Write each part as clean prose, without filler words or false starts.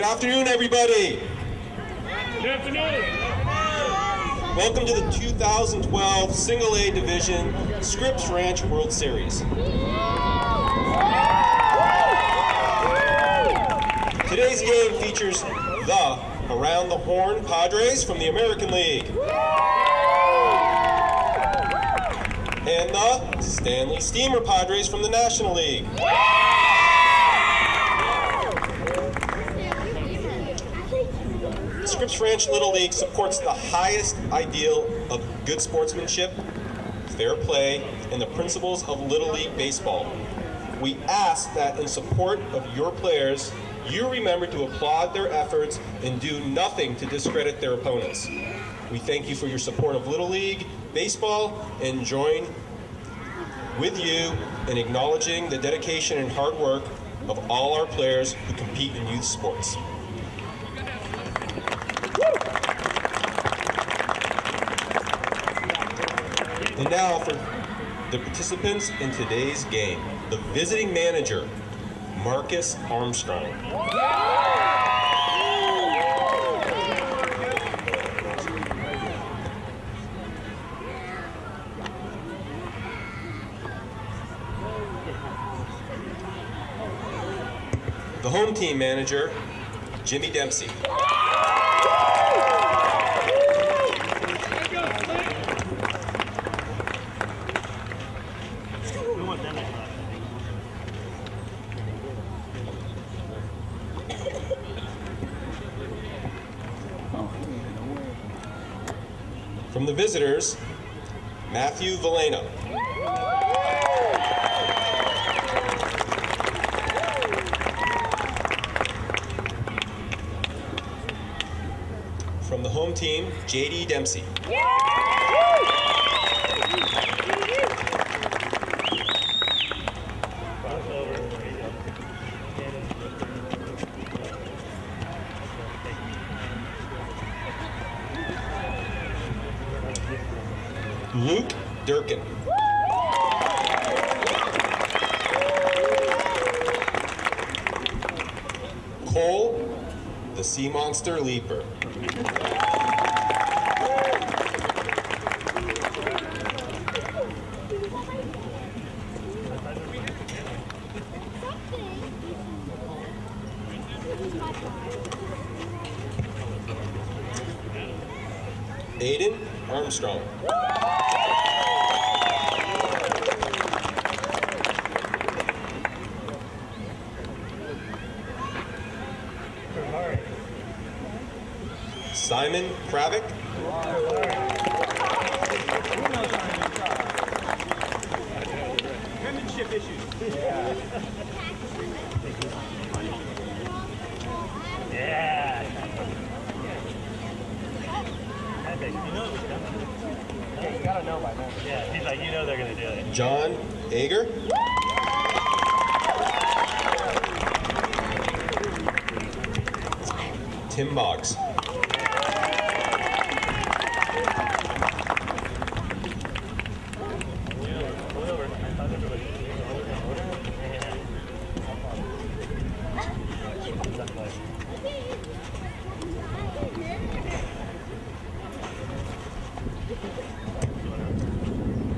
Good afternoon, everybody. Good afternoon. Welcome to the 2012 Single A Division Scripps Ranch World Series. Today's game features the Around the Horn Padres from the American League and the Stanley Steemer Padres from the National League. Scripps Ranch Little League supports the highest ideal of good sportsmanship, fair play, and the principles of Little League baseball. We ask that in support of your players, you remember to applaud their efforts and do nothing to discredit their opponents. We thank you for your support of Little League baseball and join with you in acknowledging the dedication and hard work of all our players who compete in youth sports. And now for the participants in today's game. The visiting manager, Marcus Armstrong. The home team manager, Jimmy Dempsey. From the visitors, Matthew Valena. From the home team, J.D. Dempsey. Luke Durkin. Cole, the Sea Monster Leaper. Aiden Armstrong. Simon Kravick. Penmanship issues. Yeah. You know it was coming. Yeah, you gotta know by now. Yeah, he's like, you know they're gonna do it. John Ager. Tim Boggs.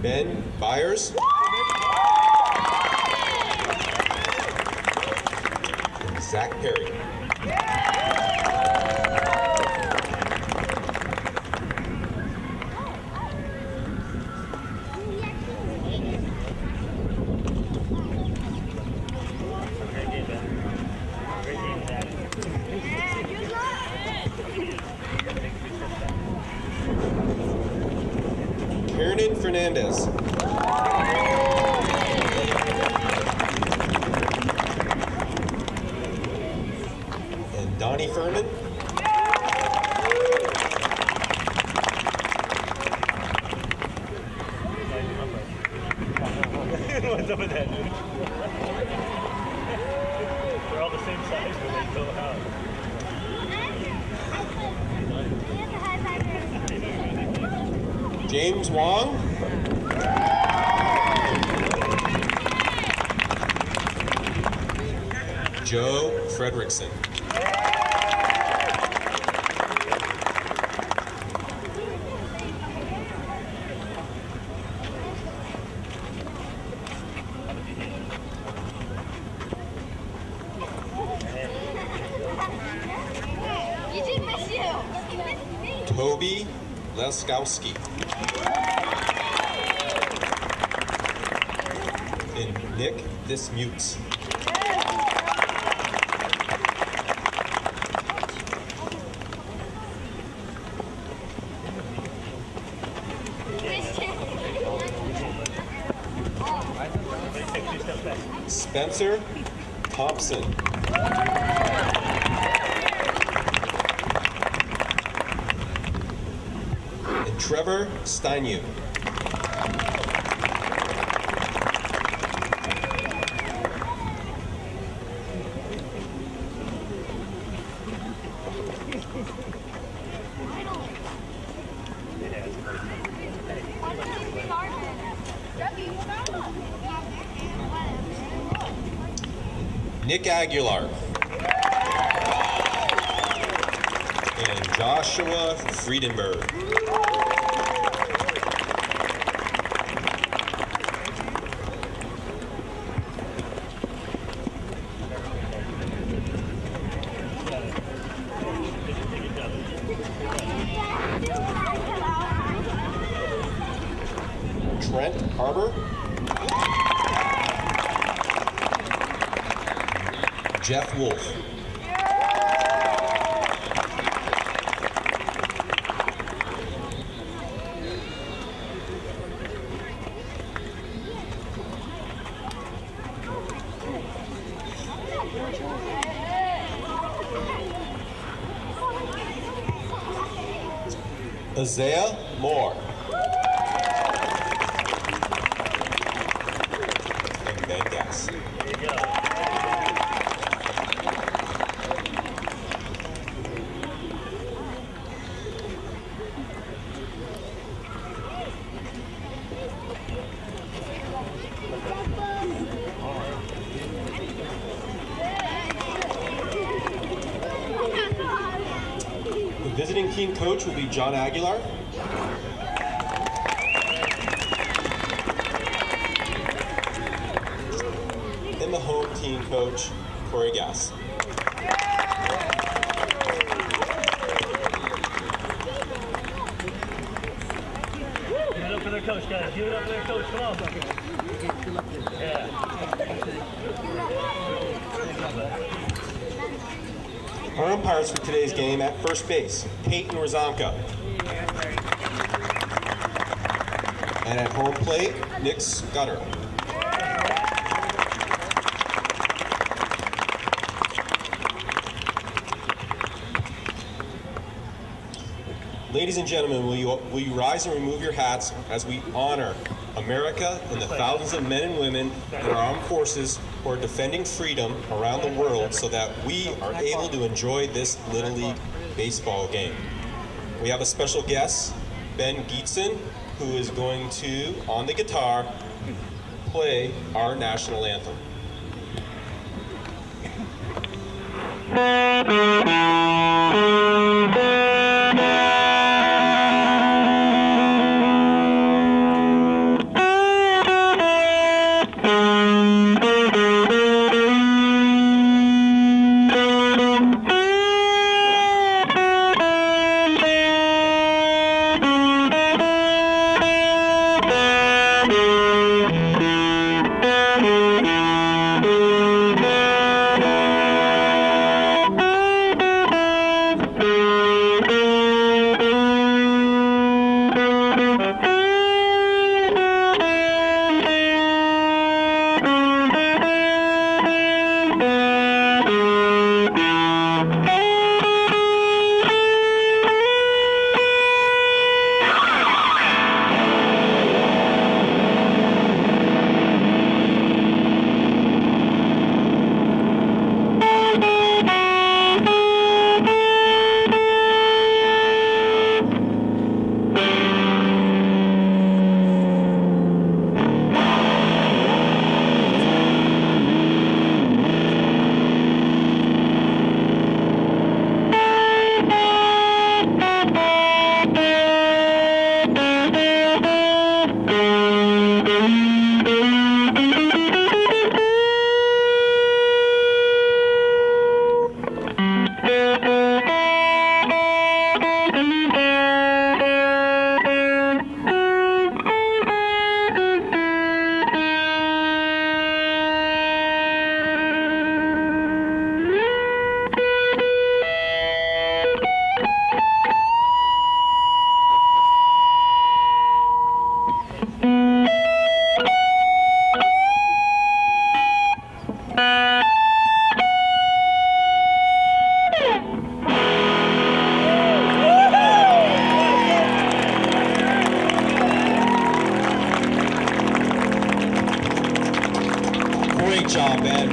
Ben Byers. And Zach Perry. Hernan Fernandez. And Donnie Furman. What's up with that, dude? They're all the same size when they go out. James Wong. Joe Fredrickson. Toby Leskowski. And Nick Dismutes. Spencer Thompson. And Trevor Steinu. Nick Aguilar. And Joshua Friedenberg. Trent Harbor. Jeff Wolf. Isaiah Moore. And Ben Gass. There you go. The visiting team coach will be John Aguilar. And the home team coach, Corey Gass. Give it up for their coach, guys. Give it up for their coach. Come on. Yeah. Our umpires for today's game at first base, Peyton Rozanka. And at home plate, Nick Scudder. Ladies and gentlemen, will you rise and remove your hats as we honor America and the thousands of men and women in our armed forces who are defending freedom around the world so that we are able to enjoy this Little League baseball game. We have a special guest, Ben Gietzen, who is going to, on the guitar, play our national anthem. Amen.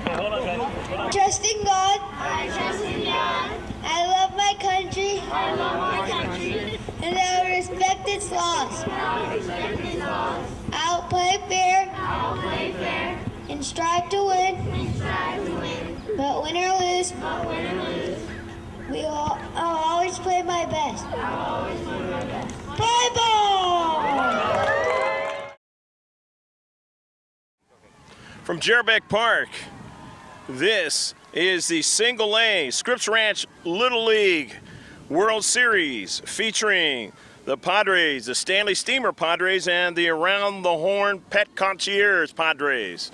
Hold on, guys. Hold on. Trust in God. I trust in God. I love my country. I love my country. And I will respect its laws. I will respect its laws. I'll play fair I will play fair and strive to win. and strive to win. But win or lose, But win or lose, I'll always play my best. I'll always play my best. Play ball! From Jerbeck Park, this is the Single A Scripps Ranch Little League World Series featuring the Padres, the Stanley Steemer Padres, and the Around the Horn Pet Concierge Padres.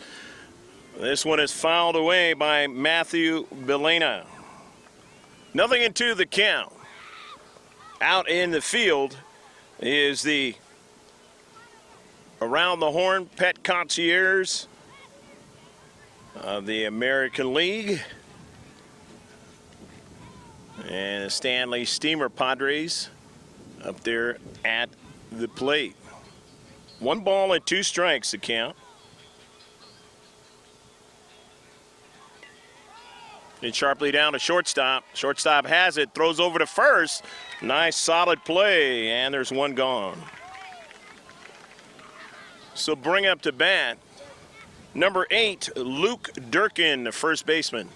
This one is fouled away by Matthew Belena. 0-2 the count. Out in the field is the Around the Horn Pet Concierge of the American League and the Stanley Steemer Padres up there at the plate. 1 ball and 2 strikes to count. And sharply down to shortstop. Shortstop has it, throws over to first. Nice solid play, and there's 1 gone. So bring up to bat number 8, Luke Durkin, the first baseman.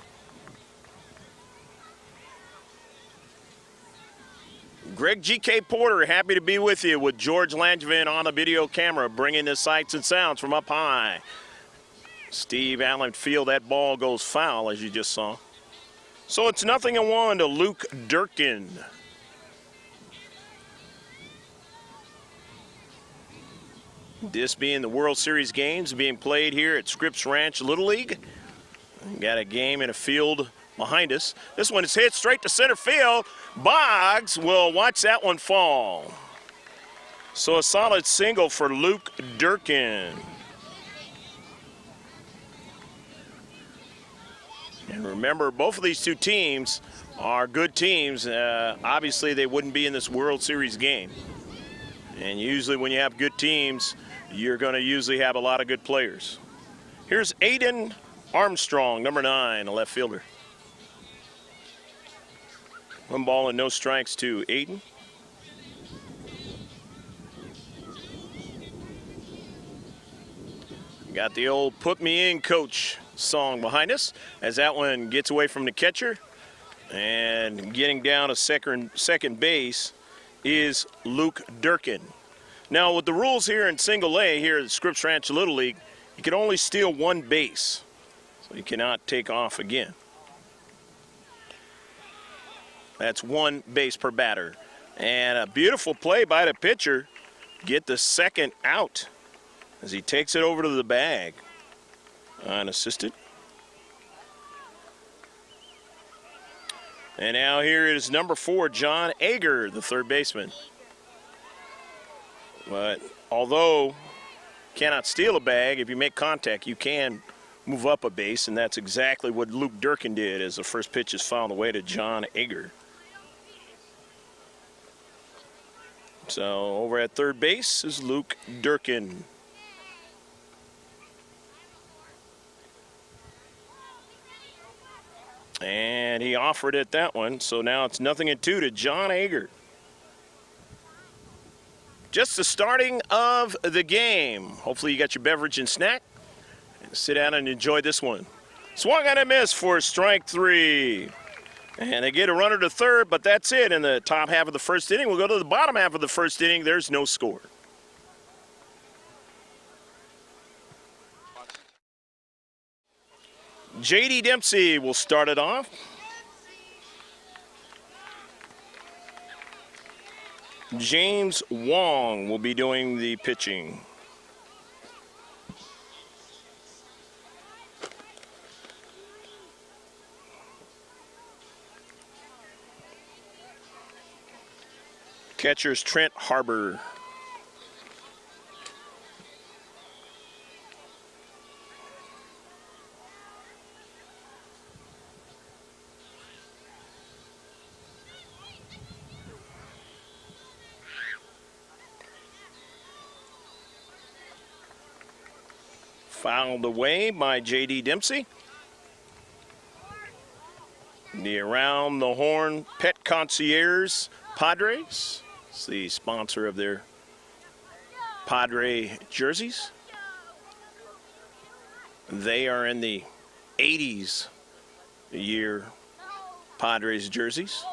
Greg G.K. Porter, happy to be with you with George Langevin on a video camera, bringing the sights and sounds from up high. Steve Allen field, that ball goes foul, as you just saw. So it's 0-1 to Luke Durkin. This being the World Series games being played here at Scripps Ranch Little League. Got a game in a field behind us. This one is hit straight to center field. Boggs will watch that one fall. So a solid single for Luke Durkin. And remember, both of these two teams are good teams. Obviously, they wouldn't be in this World Series game. And usually when you have good teams, you're going to usually have a lot of good players. Here's Aiden Armstrong, number 9, a left fielder. 1 ball and no strikes to Aiden. Got the old "Put Me In, Coach" song behind us as that one gets away from the catcher. And getting down to second base is Luke Durkin. Now, with the rules here in Single A, here at the Scripps Ranch Little League, you can only steal 1 base. So you cannot take off again. That's 1 base per batter. And a beautiful play by the pitcher. Get the second out as he takes it over to the bag. Unassisted. And now here is number 4, John Ager, the third baseman. But although cannot steal a bag, if you make contact, you can move up a base, and that's exactly what Luke Durkin did as the first pitch is fouled away to John Ager. So over at third base is Luke Durkin. And he offered it that one, so now it's 0-2 to John Ager. Just the starting of the game. Hopefully you got your beverage and snack. And sit down and enjoy this one. Swung on a miss for strike 3. And they get a runner to third, but that's it in the top half of the first inning. We'll go to the bottom half of the first inning. There's no score. J.D. Dempsey will start it off. James Wong will be doing the pitching. Catcher's Trent Harbor. Fouled away by J.D. Dempsey. The Around the Horn Pet Concierge Padres. It's the sponsor of their Padre jerseys. They are in the 80s year Padres jerseys.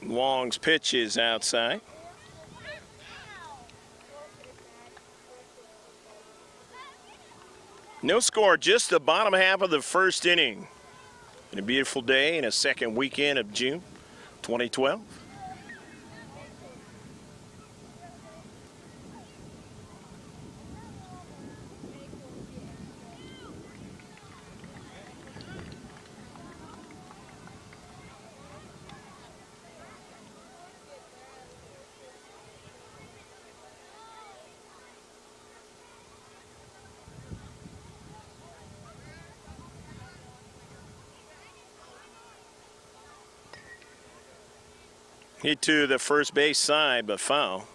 Wong's pitch is outside. No score, just the bottom half of the first inning. And a beautiful day in a second weekend of June 2012. Hit to the first base side, but foul.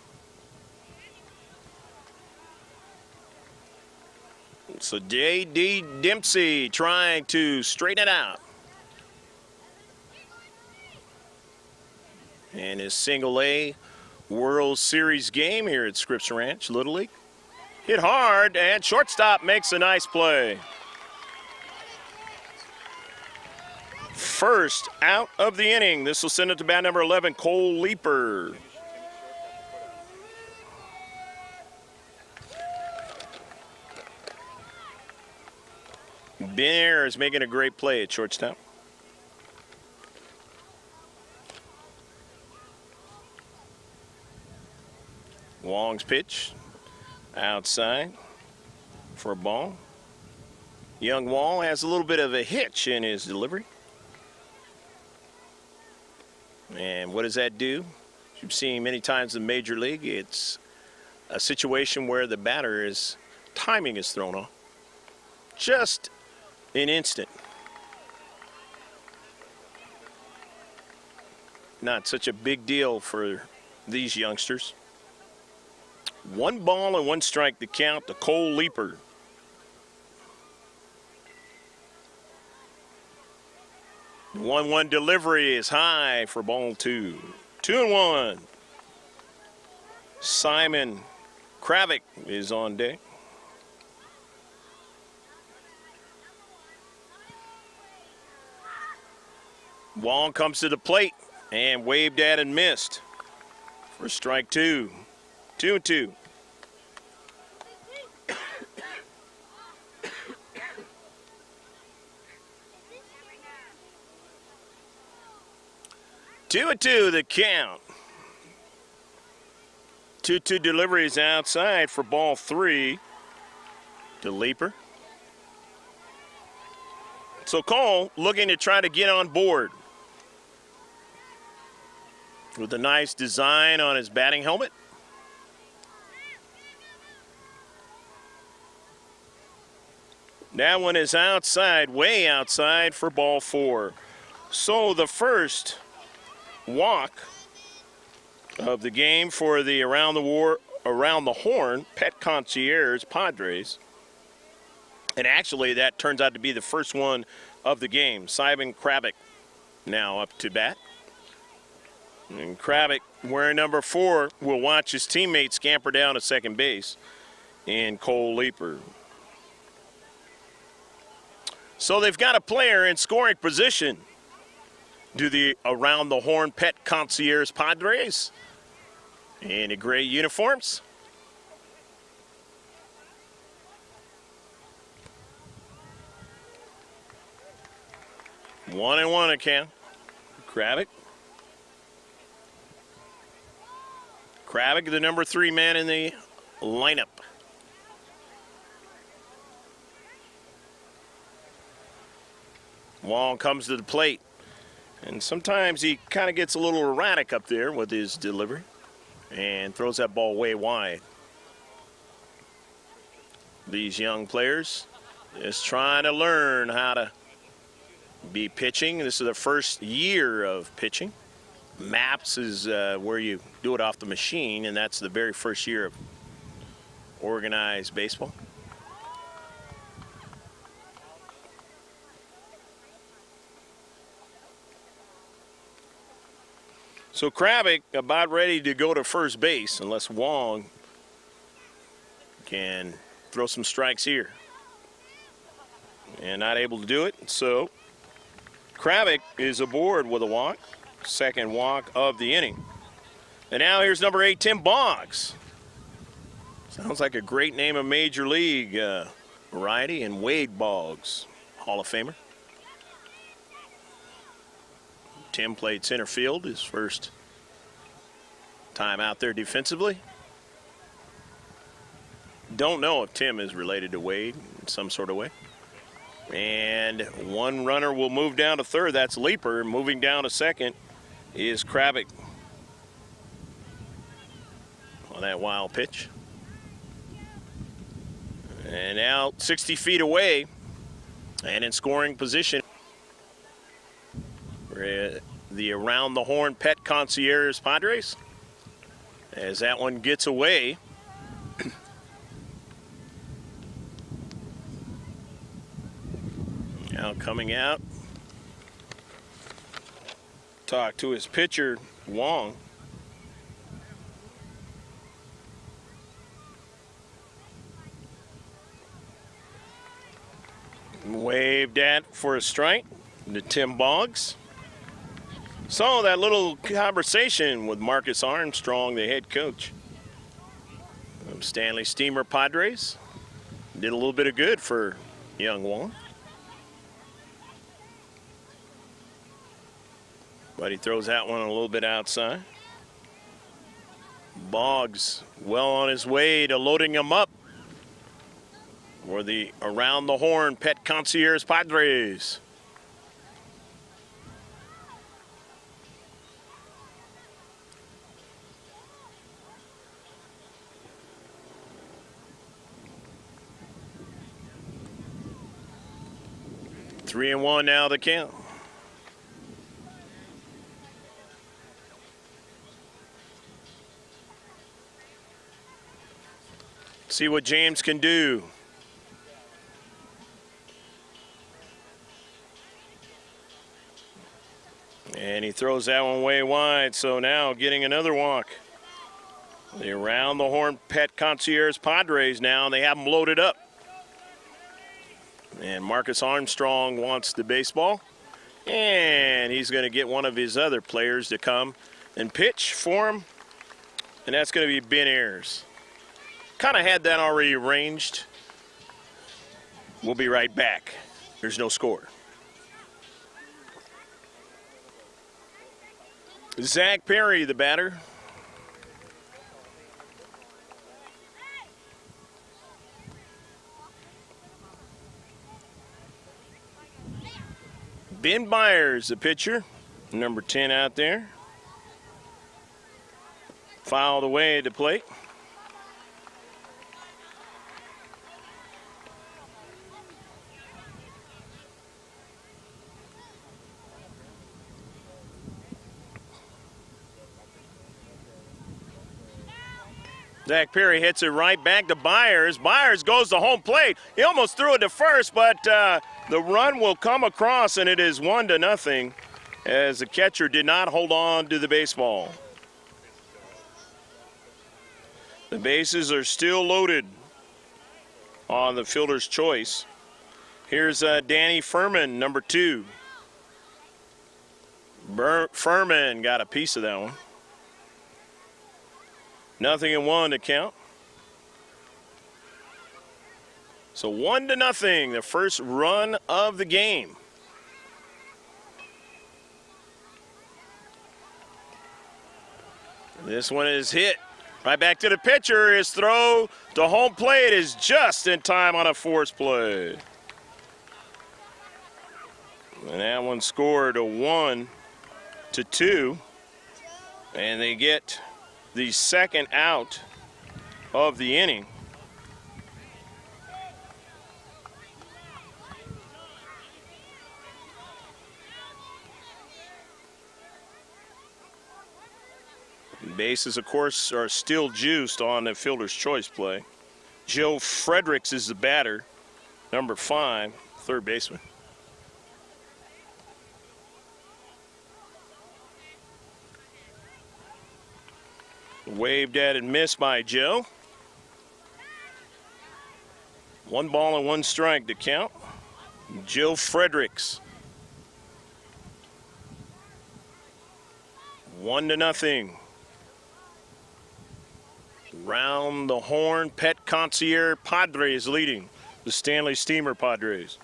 So J.D. Dempsey trying to straighten it out. And his single A World Series game here at Scripps Ranch, Little League. Hit hard, and shortstop makes a nice play. First out of the inning. This will send it to bat number 11, Cole Leeper. Bear is making a great play at shortstop. Wong's pitch outside for a ball. Young Wong has a little bit of a hitch in his delivery. And what does that do? You've seen many times in Major League, it's a situation where the batter's timing is thrown off. Just an instant. Not such a big deal for these youngsters. 1 ball and 1 strike to count to Cole Leeper. The 1-1 delivery is high for ball 2. 2-1. Simon Kravick is on deck. Wong comes to the plate and waved at and missed for strike 2. 2-2. Two and two, the count. 2-2 deliveries outside for ball 3 to Leeper. So Cole looking to try to get on board with a nice design on his batting helmet. That one is outside, way outside for ball 4. So the first walk of the game for the Around the Horn Pet Concierge Padres. And actually that turns out to be the first one of the game. Simon Kravick now up to bat. And Kravick, wearing number 4, will watch his teammate scamper down to second base in Cole Leeper. So they've got a player in scoring position. Do the Around the Horn Pet Concierge Padres in the gray uniforms. One and one account. Kravick. Kravick, the number 3 man in the lineup. Wong comes to the plate. And sometimes he kind of gets a little erratic up there with his delivery and throws that ball way wide. These young players just trying to learn how to be pitching. This is their first year of pitching. Maps is where you do it off the machine, and that's the very first year of organized baseball. So Krabick about ready to go to first base unless Wong can throw some strikes here. And not able to do it, so Krabick is aboard with a walk. Second walk of the inning. And now here's number 8, Tim Boggs. Sounds like a great name of Major League variety, and Wade Boggs, Hall of Famer. Tim played center field his first time out there defensively. Don't know if Tim is related to Wade in some sort of way. And one runner will move down to third. That's Leaper. Moving down to second is Krabick on that wild pitch. And now 60 feet away and in scoring position, the around the horn pet concierge Padres. As that one gets away. Now coming out. Talk to his pitcher, Wong. Waved at for a strike to Tim Boggs. Saw that little conversation with Marcus Armstrong, the head coach of Stanley Steemer Padres. Did a little bit of good for young Wong. But he throws that one a little bit outside. Boggs well on his way to loading him up for the around the horn pet concierge Padres. Three and one now the count. See what James can do. And he throws that one way wide, so now getting another walk. The around the horn pet concierge Padres now, they have them loaded up. And Marcus Armstrong wants the baseball. And he's going to get one of his other players to come and pitch for him. And that's going to be Ben Ayers. Kind of had that already arranged. We'll be right back. There's no score. Zach Perry, the batter. Ben Byers, the pitcher, number 10 out there. Fouled away at the plate. Zach Perry hits it right back to Byers. Byers goes to home plate. He almost threw it to first, but the run will come across, and it is 1-0 as the catcher did not hold on to the baseball. The bases are still loaded on the fielder's choice. Here's Danny Furman, number 2. Furman got a piece of that one. 0-1 to count. So 1-0, the first run of the game. This one is hit right back to the pitcher. His throw to home plate is just in time on a force play. And that one scored a 1 to 2, and they get the second out of the inning. Bases, of course, are still juiced on the fielder's choice play. Joe Fredericks is the batter, number 5, third baseman. Waved at and missed by Joe. 1 ball and 1 strike to count. Joe Fredericks. 1-0. Round the horn, Pet Concierge Padres leading the Stanley Steemer Padres.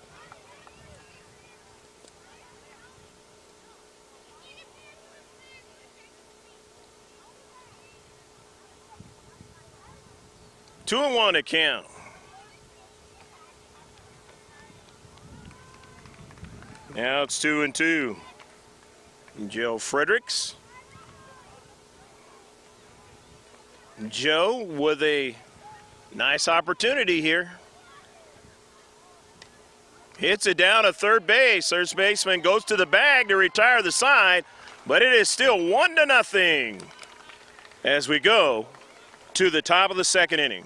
Two and 1 to count. Now it's 2-2. Joe Fredericks. Joe with a nice opportunity here. Hits it down to third base. Third baseman goes to the bag to retire the side, but it is still 1-0 as we go to the top of the second inning.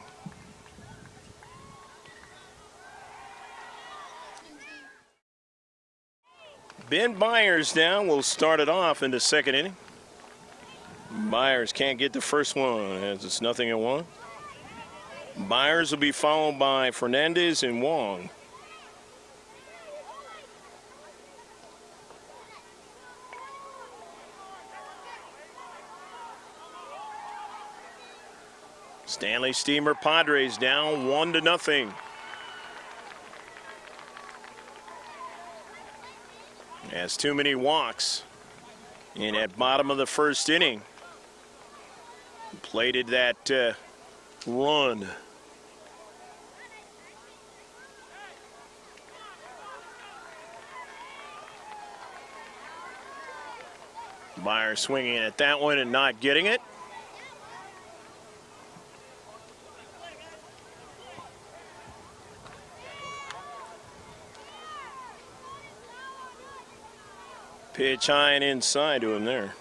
Ben Byers down will start it off in the second inning. Byers can't get the first one as it's 0-1. Byers will be followed by Fernandez and Wong. Stanley Steemer Padres down 1-0. Has too many walks in that bottom of the first inning. Plated that run. Byers swinging at that one and not getting it. Pitch high and inside to him there.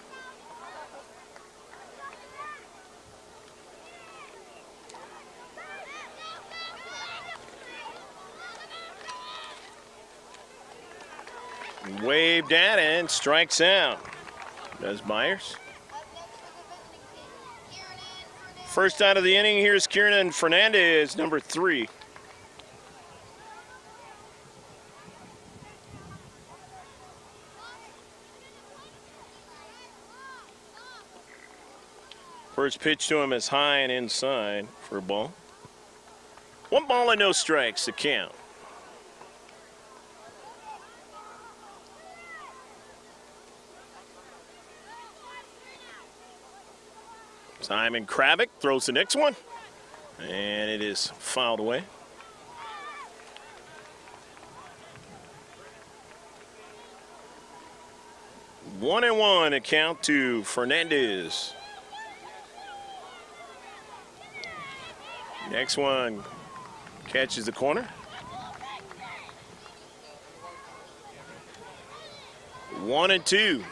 Waved at and strikes out. Does Byers. First out of the inning, here's Kieran Fernandez, number 3. First pitch to him is high and inside for a ball. 1 ball and no strikes to count. Simon Kravick throws the next one, and it is fouled away. One and 1 account to Fernandez. Next one catches the corner. 1-2.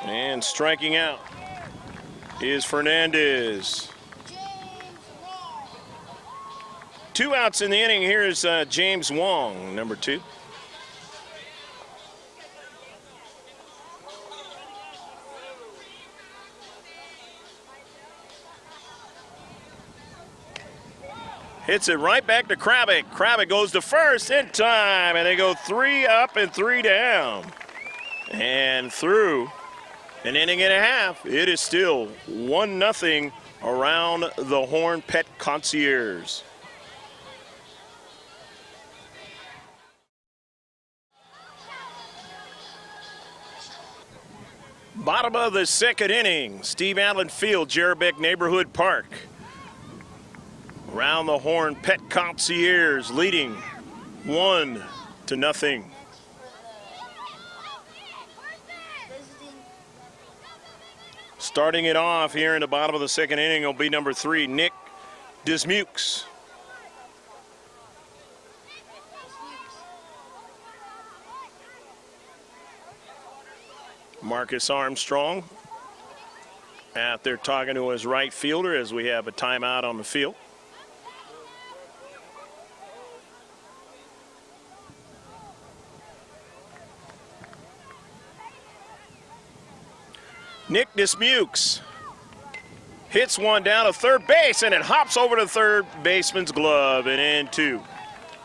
And striking out is Fernandez. 2 outs in the inning. Here's James Wong, number 2. Hits it right back to Kravick. Kravick goes to first in time, and they go 3 up and 3 down. And through an inning and a half, it is still 1-0 around the Horn Pet Concierge. Bottom of the second inning, Steve Allen Field, Jerbeck Neighborhood Park. Around the Horn Pet Concierge leading 1-0. Starting it off here in the bottom of the second inning will be number 3, Nick Dismukes. Marcus Armstrong out there talking to his right fielder as we have a timeout on the field. Nick Dismukes hits one down to third base, and it hops over to third baseman's glove and into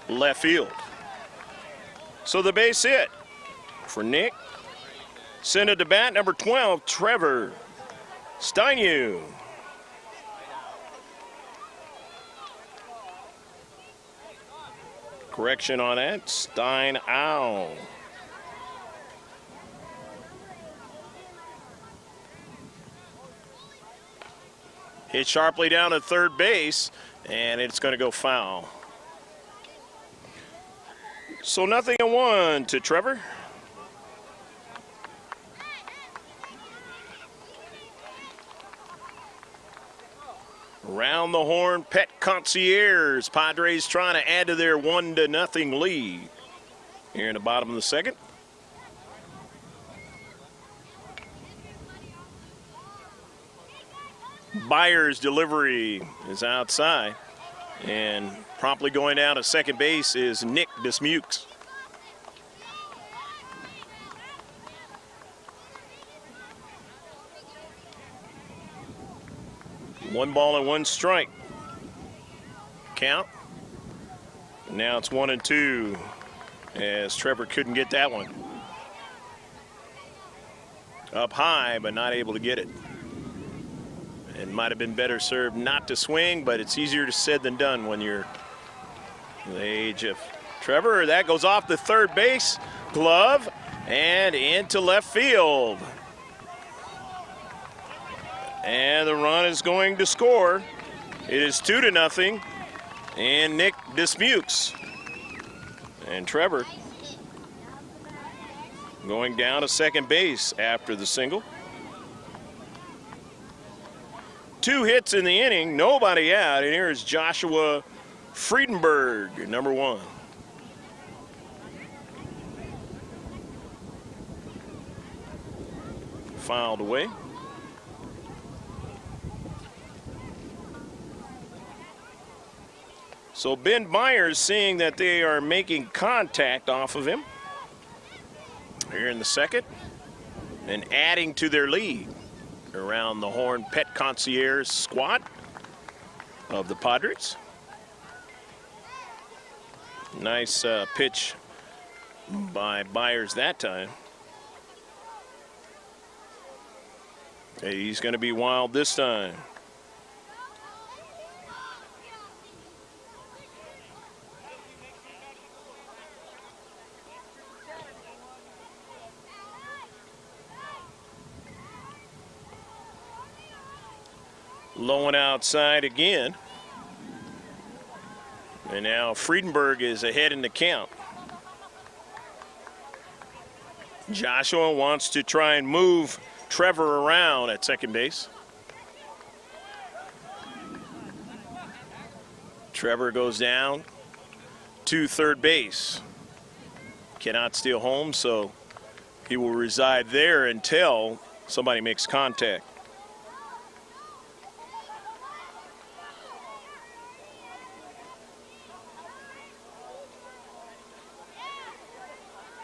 left field. So the base hit for Nick. Send it to bat, number 12, Trevor Steinu. Correction on that, Steinow. Hit sharply down at third base, and it's going to go foul. So 0-1 to Trevor. Round the horn, Pet Concierge. Padres trying to add to their 1-0 lead. Here in the bottom of the second. Byers' delivery is outside. And promptly going down to second base is Nick Dismukes. One ball and one strike. Count. Now it's 1-2 as Trevor couldn't get that one. Up high, but not able to get it. It might have been better served not to swing, but it's easier said than done when you're the age of Trevor. That goes off the third base glove and into left field. And the run is going to score. It is 2-0. And Nick Dismukes. And Trevor going down to second base after the single. 2 hits in the inning, nobody out. And here's Joshua Friedenberg, number 1. Fouled away. So Ben Byers seeing that they are making contact off of him here in the second and adding to their lead around the horn Pet Concierge squad of the Padres. Nice pitch by Byers that time. He's going to be wild this time. Low and outside again. And now Friedenberg is ahead in the count. Joshua wants to try and move Trevor around at second base. Trevor goes down to third base. Cannot steal home, so he will reside there until somebody makes contact.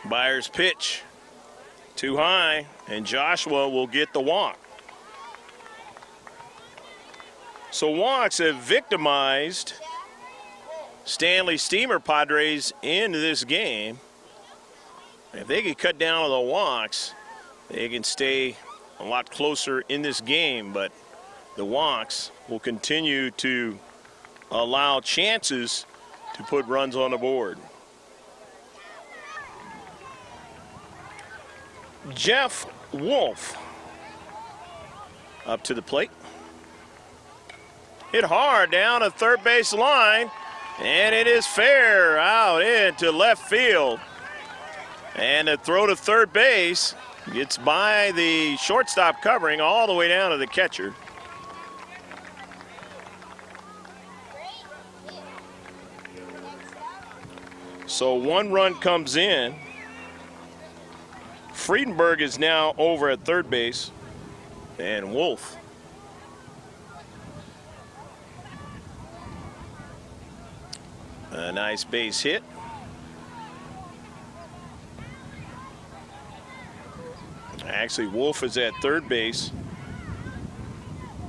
Byers' pitch too high, and Joshua will get the walk. So walks have victimized Stanley Steemer Padres into this game. If they can cut down on the walks, they can stay a lot closer in this game, but the walks will continue to allow chances to put runs on the board. Jeff Wolf up to the plate. Hit hard down a third base line. And it is fair out into left field. And a throw to third base gets by the shortstop covering all the way down to the catcher. So 1 run comes in. Friedenberg is now over at third base. And Wolf. A nice base hit. Actually, Wolf is at third base.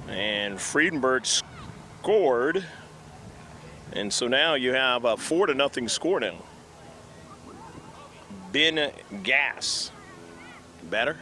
And Friedenberg scored. And so now you have a 4-0 score now. Ben Gass. Better.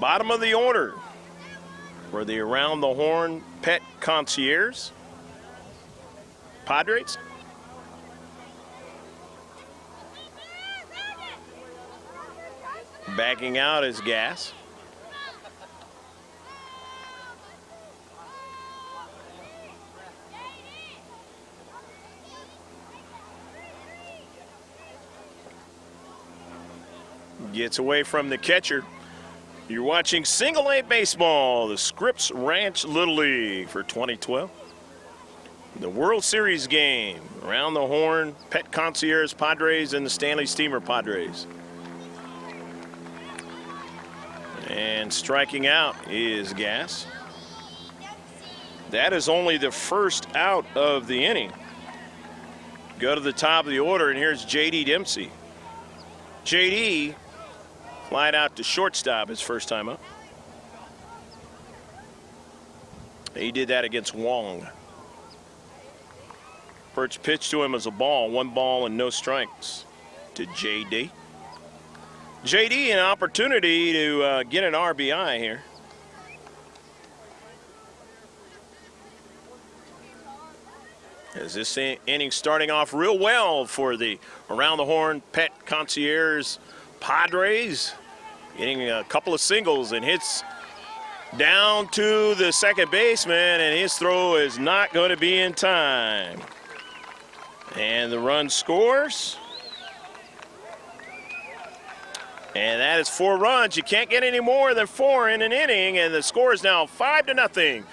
Bottom of the order for the Around the Horn Pet Concierge. Padres. Backing out is Gass. Gets away from the catcher. You're watching Single A Baseball, the Scripps Ranch Little League for 2012. The World Series game, Around the Horn, Pet Concierge Padres and the Stanley Steemer Padres. And striking out is Gass. That is only the first out of the inning. Go to the top of the order, and here's J.D. Dempsey. J.D. flied out to shortstop his first time up. He did that against Wong. First pitch to him was a ball, 1 ball and no strikes to J.D. J.D. an opportunity to get an RBI here. As this inning starting off real well for the Around the Horn Pet Concierge Padres. Getting a couple of singles and hits down to the second baseman, and his throw is not going to be in time. And the run scores. And that is 4 runs. You can't get any more than 4 in an inning, and the score is now 5-0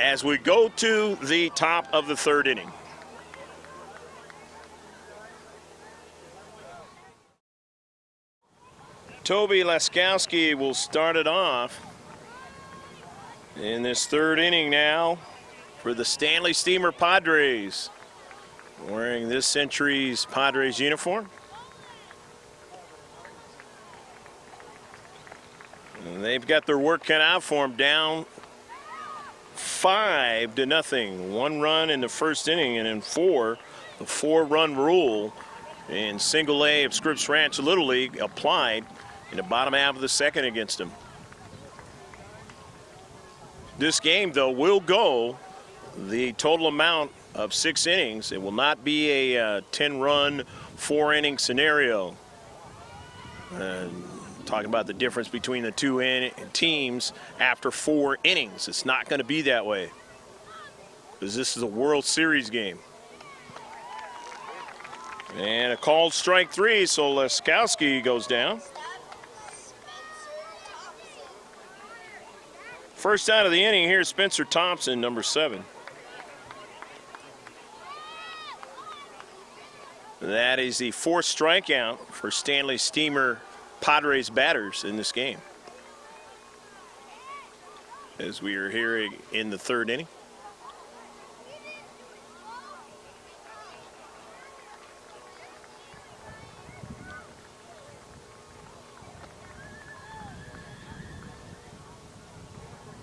as we go to the top of the 3rd inning. Toby Laskowski will start it off in this 3rd inning now for the Stanley Steemer Padres, wearing this century's Padres uniform. And they've got their work cut out for them, down 5-0. 1 run in the 1st inning, and in 4, the 4-run rule in Single A of Scripps Ranch Little League applied in the bottom half of the 2nd against them. This game, though, will go the total amount of 6 innings. It will not be a 10-run, 4-inning scenario. Talking about the difference between the 2 teams after 4 innings. It's not going to be that way, because this is a World Series game. And a called strike 3, so Laskowski goes down. First out of the inning, here's Spencer Thompson, number 7. That is the 4th strikeout for Stanley Steemer Padres batters in this game, as we are here in the 3rd inning.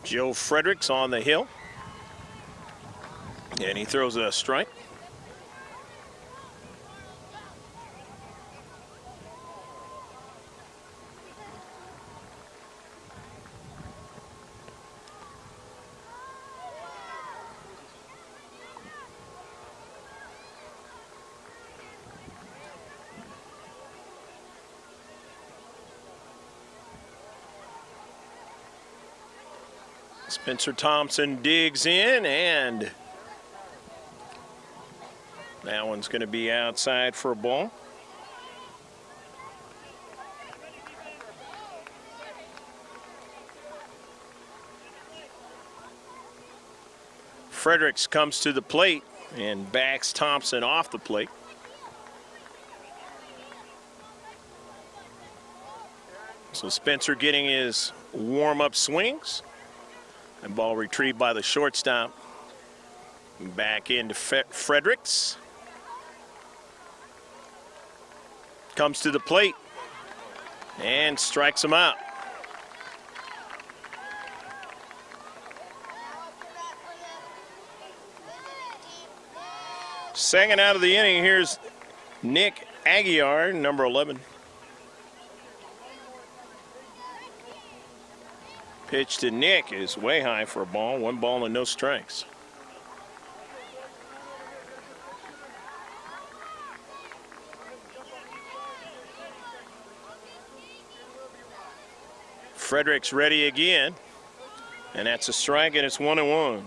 Joe Fredericks on the hill, and he throws a strike. Spencer Thompson digs in, and that one's going to be outside for a ball. Fredericks comes to the plate and backs Thompson off the plate. So Spencer getting his warm-up swings. And ball retrieved by the shortstop. Back into Fredericks. Comes to the plate and strikes him out. Second out of the inning, here's Nick Aguiar, number 11. Pitch to Nick is way high for a ball. 1 ball and no strikes. Fredericks ready again, and that's a strike, and it's 1-1.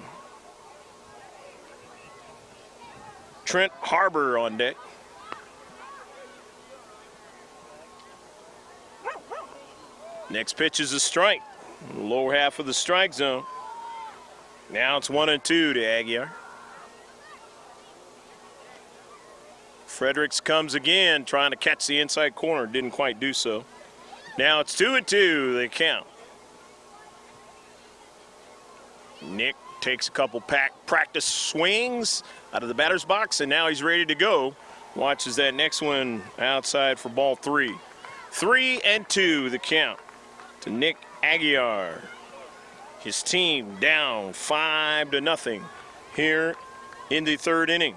Trent Harbor on deck. Next pitch is a strike. Lower half of the strike zone. Now it's 1-2 to Aguiar. Fredericks comes again, trying to catch the inside corner. Didn't quite do so. Now it's 2-2, the count. Nick takes a couple practice swings out of the batter's box, and now he's ready to go. Watches that next one outside for ball 3. 3-2, the count to Nick Aguiar. His team down 5-0 here in the third inning.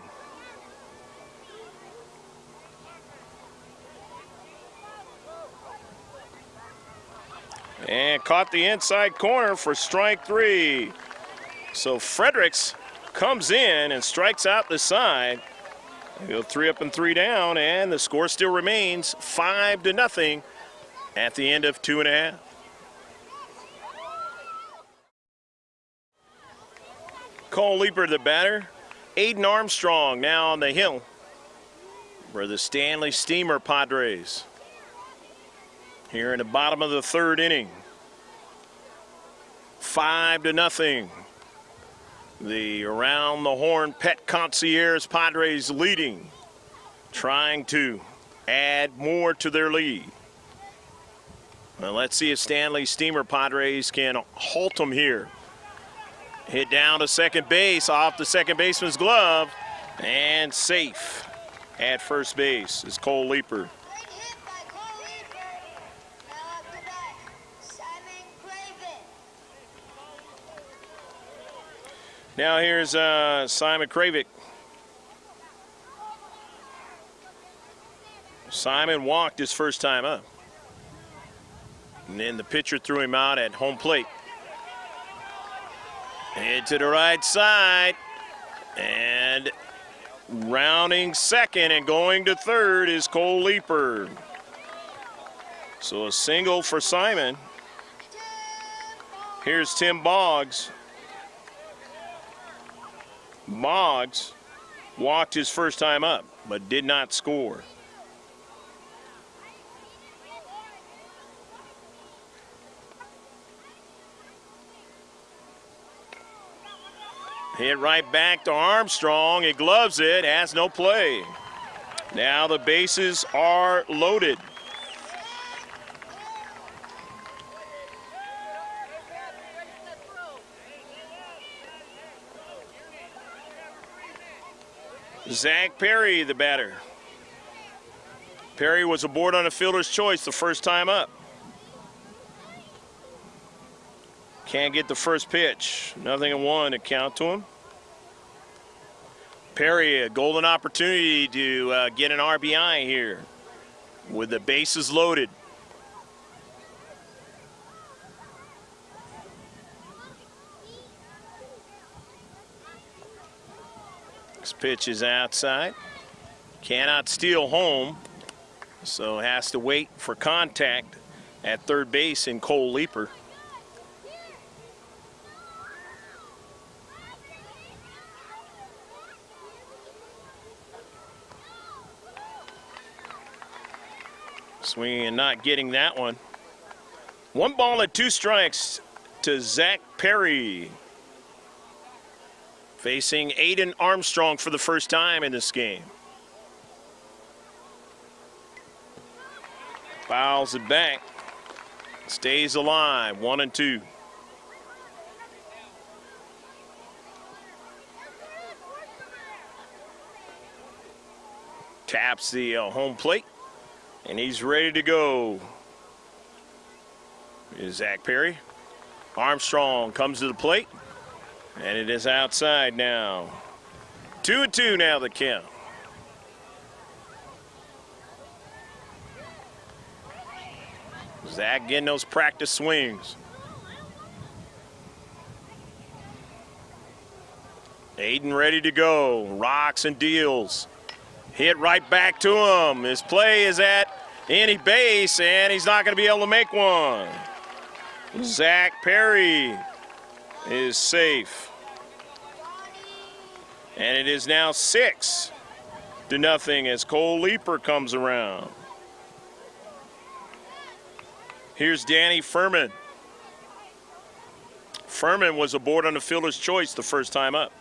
And caught the inside corner for strike 3. So Fredericks comes in and strikes out the side. They go 3 up and 3 down, and the score still remains 5-0 at the end of 2.5. Cole Leeper, the batter. Aiden Armstrong now on the hill for the Stanley Steemer Padres. Here in the bottom of the third inning. 5-0. The around the horn pet concierge Padres leading, trying to add more to their lead. Well, let's see if Stanley Steemer Padres can halt them here. Hit down to second base, off the second baseman's glove, and safe at first base is Cole Leeper. Great hit by Cole Leeper. Now up to bat, Simon Craven. Now here's Simon Kravick. Simon walked his first time up. And then the pitcher threw him out at home plate. Hit to the right side. And rounding second and going to third is Cole Leeper. So a single for Simon. Here's Tim Boggs. Boggs walked his first time up, but did not score. Hit right back to Armstrong. He gloves it, has no play. Now the bases are loaded. Zach Perry, the batter. Perry was aboard on a fielder's choice the first time up. Can't get the first pitch. 0-1 to count to him. Perry, a golden opportunity to get an RBI here with the bases loaded. This pitch is outside. Cannot steal home, so has to wait for contact at third base in Cole Leeper. Swinging and not getting that one. 1 ball and 2 strikes to Zach Perry. Facing Aiden Armstrong for the first time in this game. Fouls it back. Stays alive, 1-2. Taps the home plate, and he's ready to go. Is Zach Perry. Armstrong comes to the plate, and it is outside now. 2-2 now the count. Zach getting those practice swings. Aiden ready to go. Rocks and deals. Hit right back to him. His play is at any base, and he's not going to be able to make one. Zach Perry is safe. And it is now 6-0 as Cole Leeper comes around. Here's Danny Furman. Furman was aboard on the fielder's choice the first time up.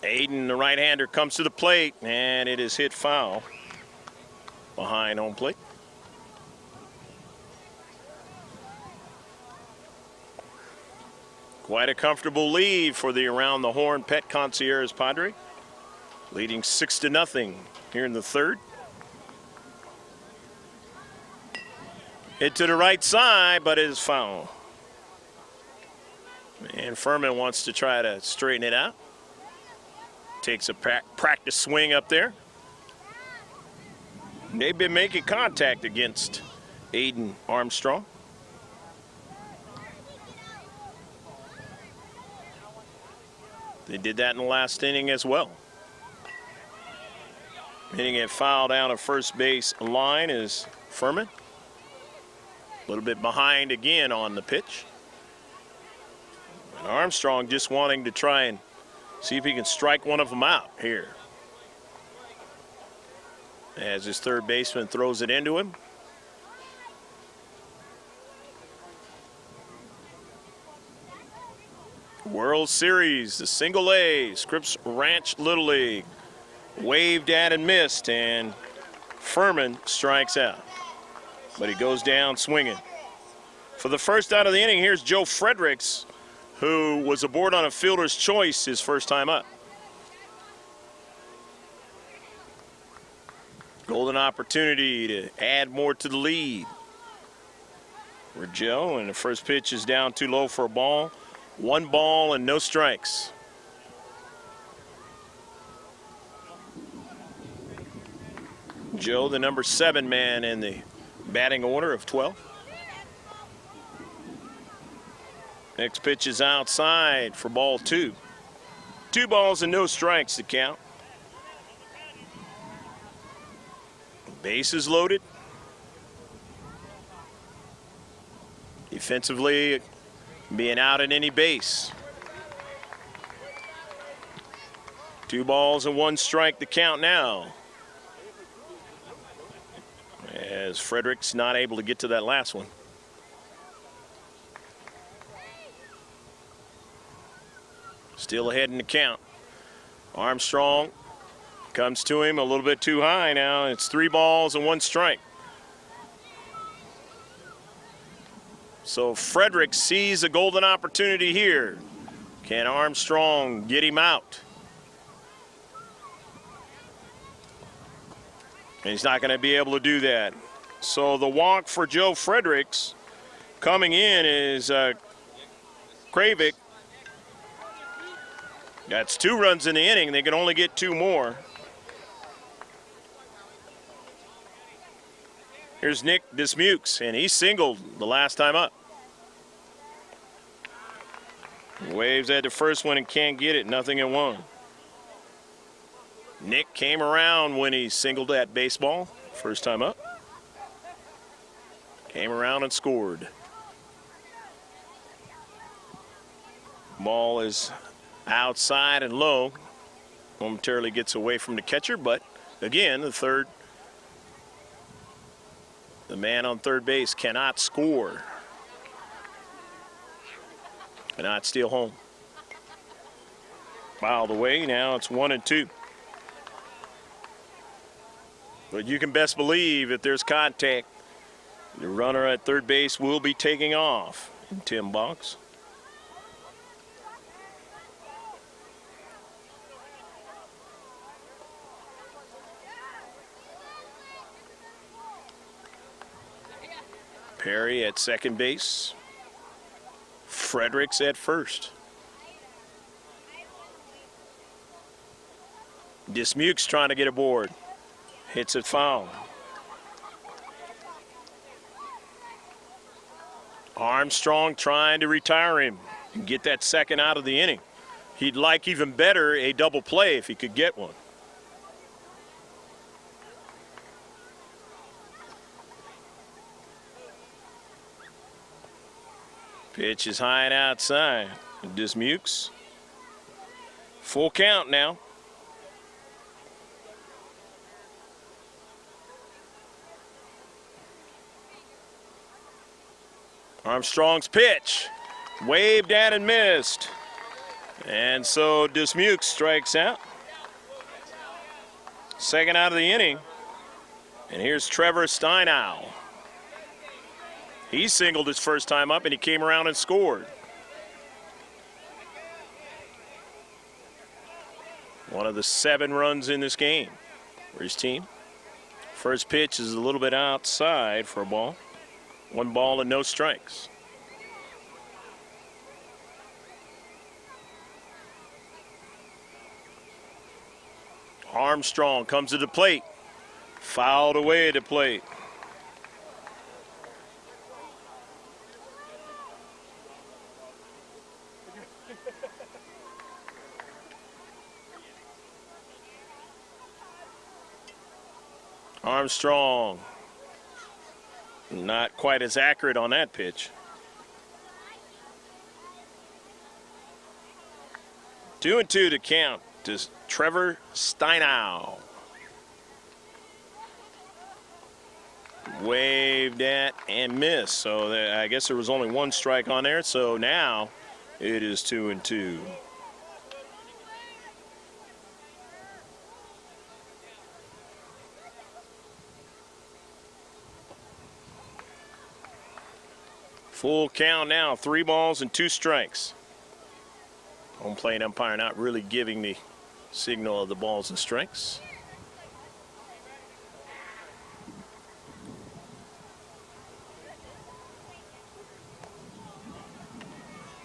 Aiden, the right-hander, comes to the plate, and it is hit foul behind home plate. Quite a comfortable lead for the Around the Horn Pet Concierge Padre, leading 6-0 here in the third. Hit to the right side, but it is foul. And Furman wants to try to straighten it out. Takes a practice swing up there. They've been making contact against Aiden Armstrong. They did that in the last inning as well. Hitting it foul down at first base line is Furman. A little bit behind again on the pitch. And Armstrong just wanting to try and see if he can strike one of them out here. As his third baseman throws it into him. World Series, the single A, Scripps Ranch Little League. Waved at and missed, and Furman strikes out. But he goes down swinging. For the first out of the inning, here's Joe Fredericks, who was aboard on a fielder's choice his first time up. Golden opportunity to add more to the lead for Joe, and the first pitch is down too low for a ball. 1 ball and no strikes. Joe, the number 7 man in the batting order of 12. Next pitch is outside for ball 2. 2 balls and no strikes to count. Bases loaded. Defensively, being out at any base. 2 balls and 1 strike to count now. As Fredericks not able to get to that last one. Still ahead in the count. Armstrong comes to him a little bit too high now. It's 3 balls and 1 strike. So Fredericks sees a golden opportunity here. Can Armstrong get him out? And he's not going to be able to do that. So the walk for Joe Fredericks coming in is Kravik. That's 2 runs in the inning. They can only get 2 more. Here's Nick Dismukes, and he singled the last time up. Waves at the first one and can't get it. 0-1. Nick came around when he singled that baseball, first time up. Came around and scored. Ball is outside and low. Momentarily gets away from the catcher, but again, the man on third base cannot score. Cannot steal home. Fouled away, now it's 1-2. But you can best believe if there's contact, the runner at third base will be taking off in Tim Box. Perry at second base. Fredericks at first. Dismukes trying to get aboard. Hits it foul. Armstrong trying to retire him and get that second out of the inning. He'd like even better a double play if he could get one. Pitch is high and outside. Dismukes. Full count now. Armstrong's pitch. Waved at and missed. And so Dismukes strikes out. Second out of the inning. And here's Trevor Steinow. He singled his first time up and he came around and scored. One of the 7 runs in this game for his team. First pitch is a little bit outside for a ball. 1 ball and no strikes. Armstrong comes to the plate. Fouled away at the plate. Armstrong not quite as accurate on that pitch. 2-2 to count to Trevor Steinow. Waved at and missed. So I guess there was only 1 strike on there. So now it is 2-2. Full count now, 3 balls and 2 strikes. Home plate umpire not really giving the signal of the balls and strikes.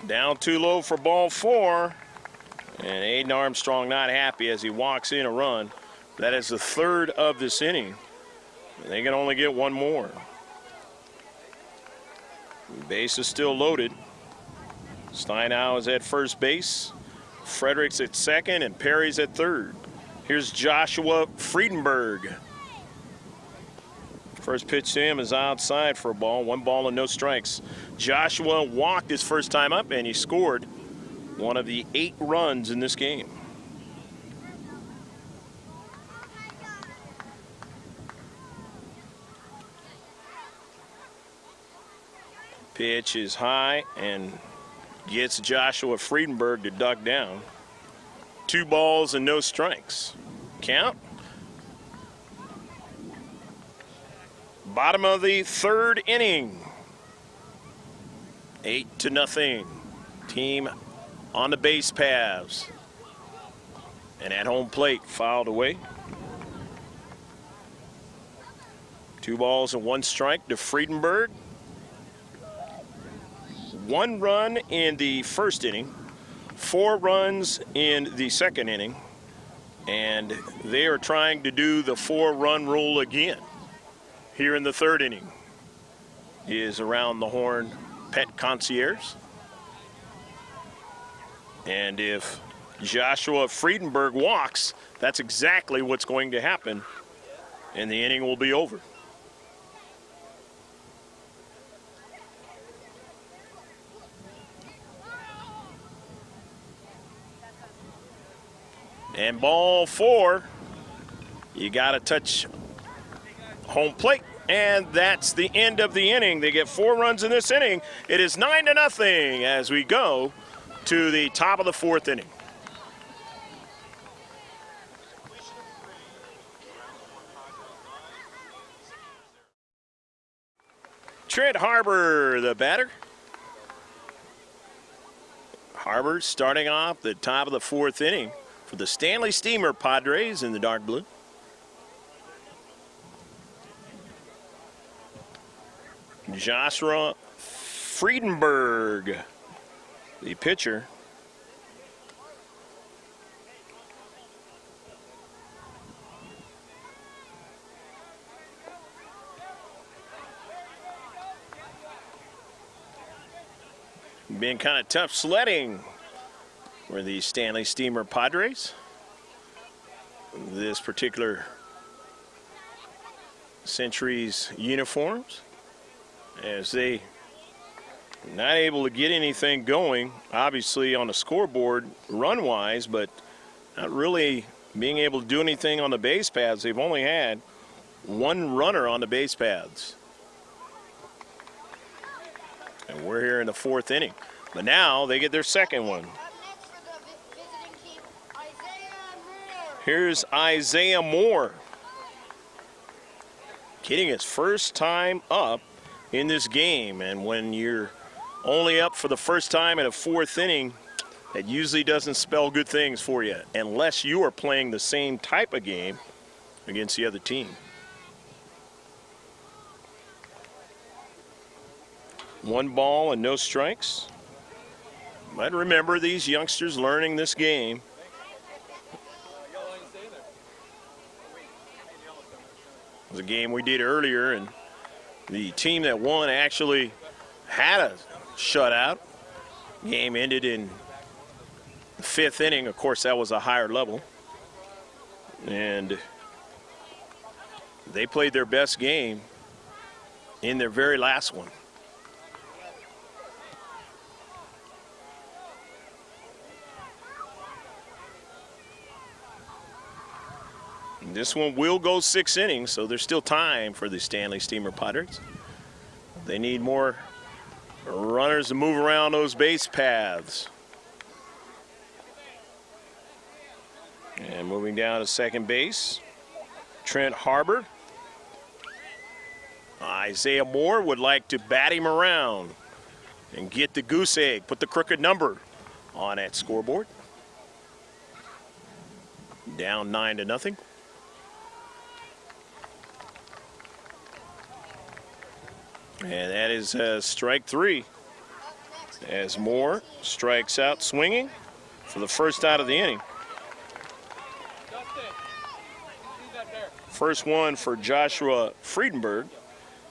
Down too low for ball 4. And Aiden Armstrong not happy as he walks in a run. That is the 3rd of this inning. They can only get 1 more. Base is still loaded. Steinow is at first base. Fredericks at second and Perry's at third. Here's Joshua Friedenberg. First pitch to him is outside for a ball. 1 ball and no strikes. Joshua walked his first time up and he scored one of the 8 runs in this game. Pitch is high and gets Joshua Friedenberg to duck down. 2 balls and no strikes. Count. Bottom of the 3rd inning. 8-0. Team on the base paths. And at home plate, fouled away. 2 balls and 1 strike to Friedenberg. 1 run in the first inning, 4 runs in the second inning, and they are trying to do the 4-run rule again here in the 3rd inning. Is around the horn Pet Concierge. And if Joshua Friedenberg walks, that's exactly what's going to happen, and the inning will be over. And ball 4, you got to touch home plate, and that's the end of the inning. They get 4 runs in this inning. It is 9-0 as we go to the top of the 4th inning. Trent Harbor, the batter. Harbor starting off the top of the 4th inning for the Stanley Steemer Padres in the dark blue. Joshua Friedenberg, the pitcher. Been kind of tough sledding for the Stanley Steemer Padres. This particular Century's uniforms, as they not able to get anything going, obviously on the scoreboard run-wise, but not really being able to do anything on the base paths. They've only had 1 runner on the base paths. And we're here in the 4th inning. But now they get their 2nd one. Up next for the visiting team, Isaiah Moore. Here's Isaiah Moore, getting his first time up in this game. And when you're only up for the first time in a 4th inning, that usually doesn't spell good things for you, unless you are playing the same type of game against the other team. 1 ball and no strikes. But remember, these youngsters learning this game. It was a game we did earlier, and the team that won actually had a shutout. Game ended in the 5th inning. Of course, that was a higher level. And they played their best game in their very last one. This one will go 6 innings, so there's still time for the Stanley Steemer Padres. They need more runners to move around those base paths. And moving down to second base, Trent Harbor. Isaiah Moore would like to bat him around and get the goose egg, put the crooked number on that scoreboard. Down 9-0. And that is strike 3 as Moore strikes out swinging for the first out of the inning. First one for Joshua Friedenberg.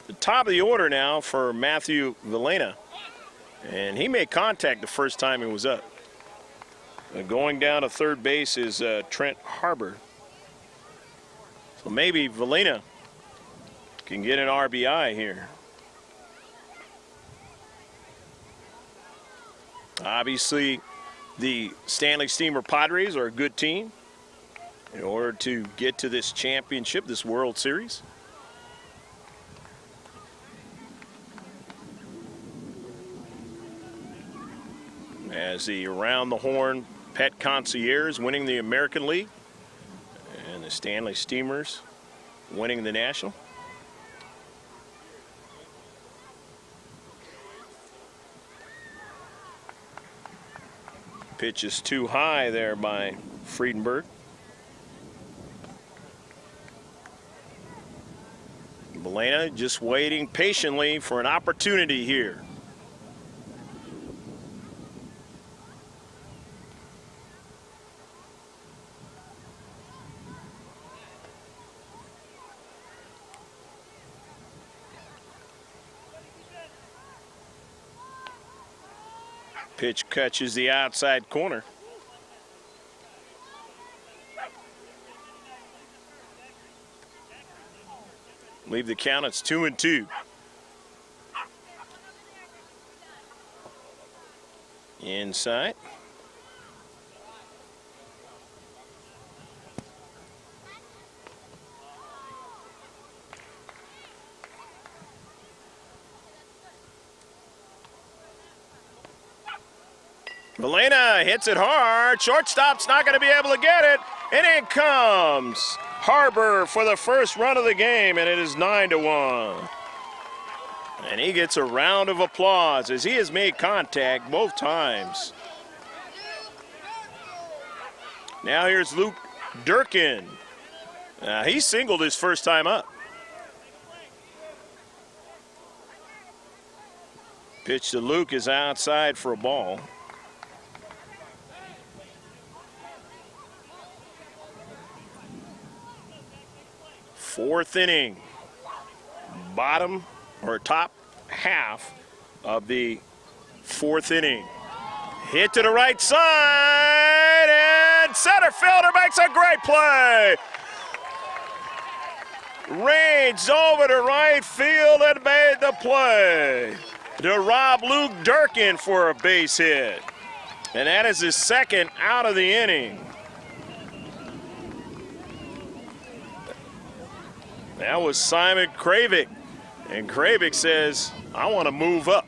The top of the order now for Matthew Vilena. And he made contact the first time he was up. Going down to third base is Trent Harbor. So maybe Vilena can get an RBI here. Obviously, the Stanley Steemer Padres are a good team in order to get to this championship, this World Series. As the around the horn pet concierge winning the American League and the Stanley Steamers winning the National. Pitch is too high there by Friedenberg. Vilena just waiting patiently for an opportunity here. Pitch catches the outside corner. Leave the count, it's 2-2. Inside. Milena hits it hard. Shortstop's not going to be able to get it. And in comes Harbor for the first run of the game, and it is 9-1. And he gets a round of applause as he has made contact both times. Now here's Luke Durkin. He singled his first time up. Pitch to Luke is outside for a ball. Fourth inning, bottom or top half of the fourth inning. Hit to the right side, and center fielder makes a great play. Ranged over to right field and made the play to rob Luke Durkin for a base hit. And that is his second out of the inning. That was Simon Kravik. And Kravik says, I want to move up.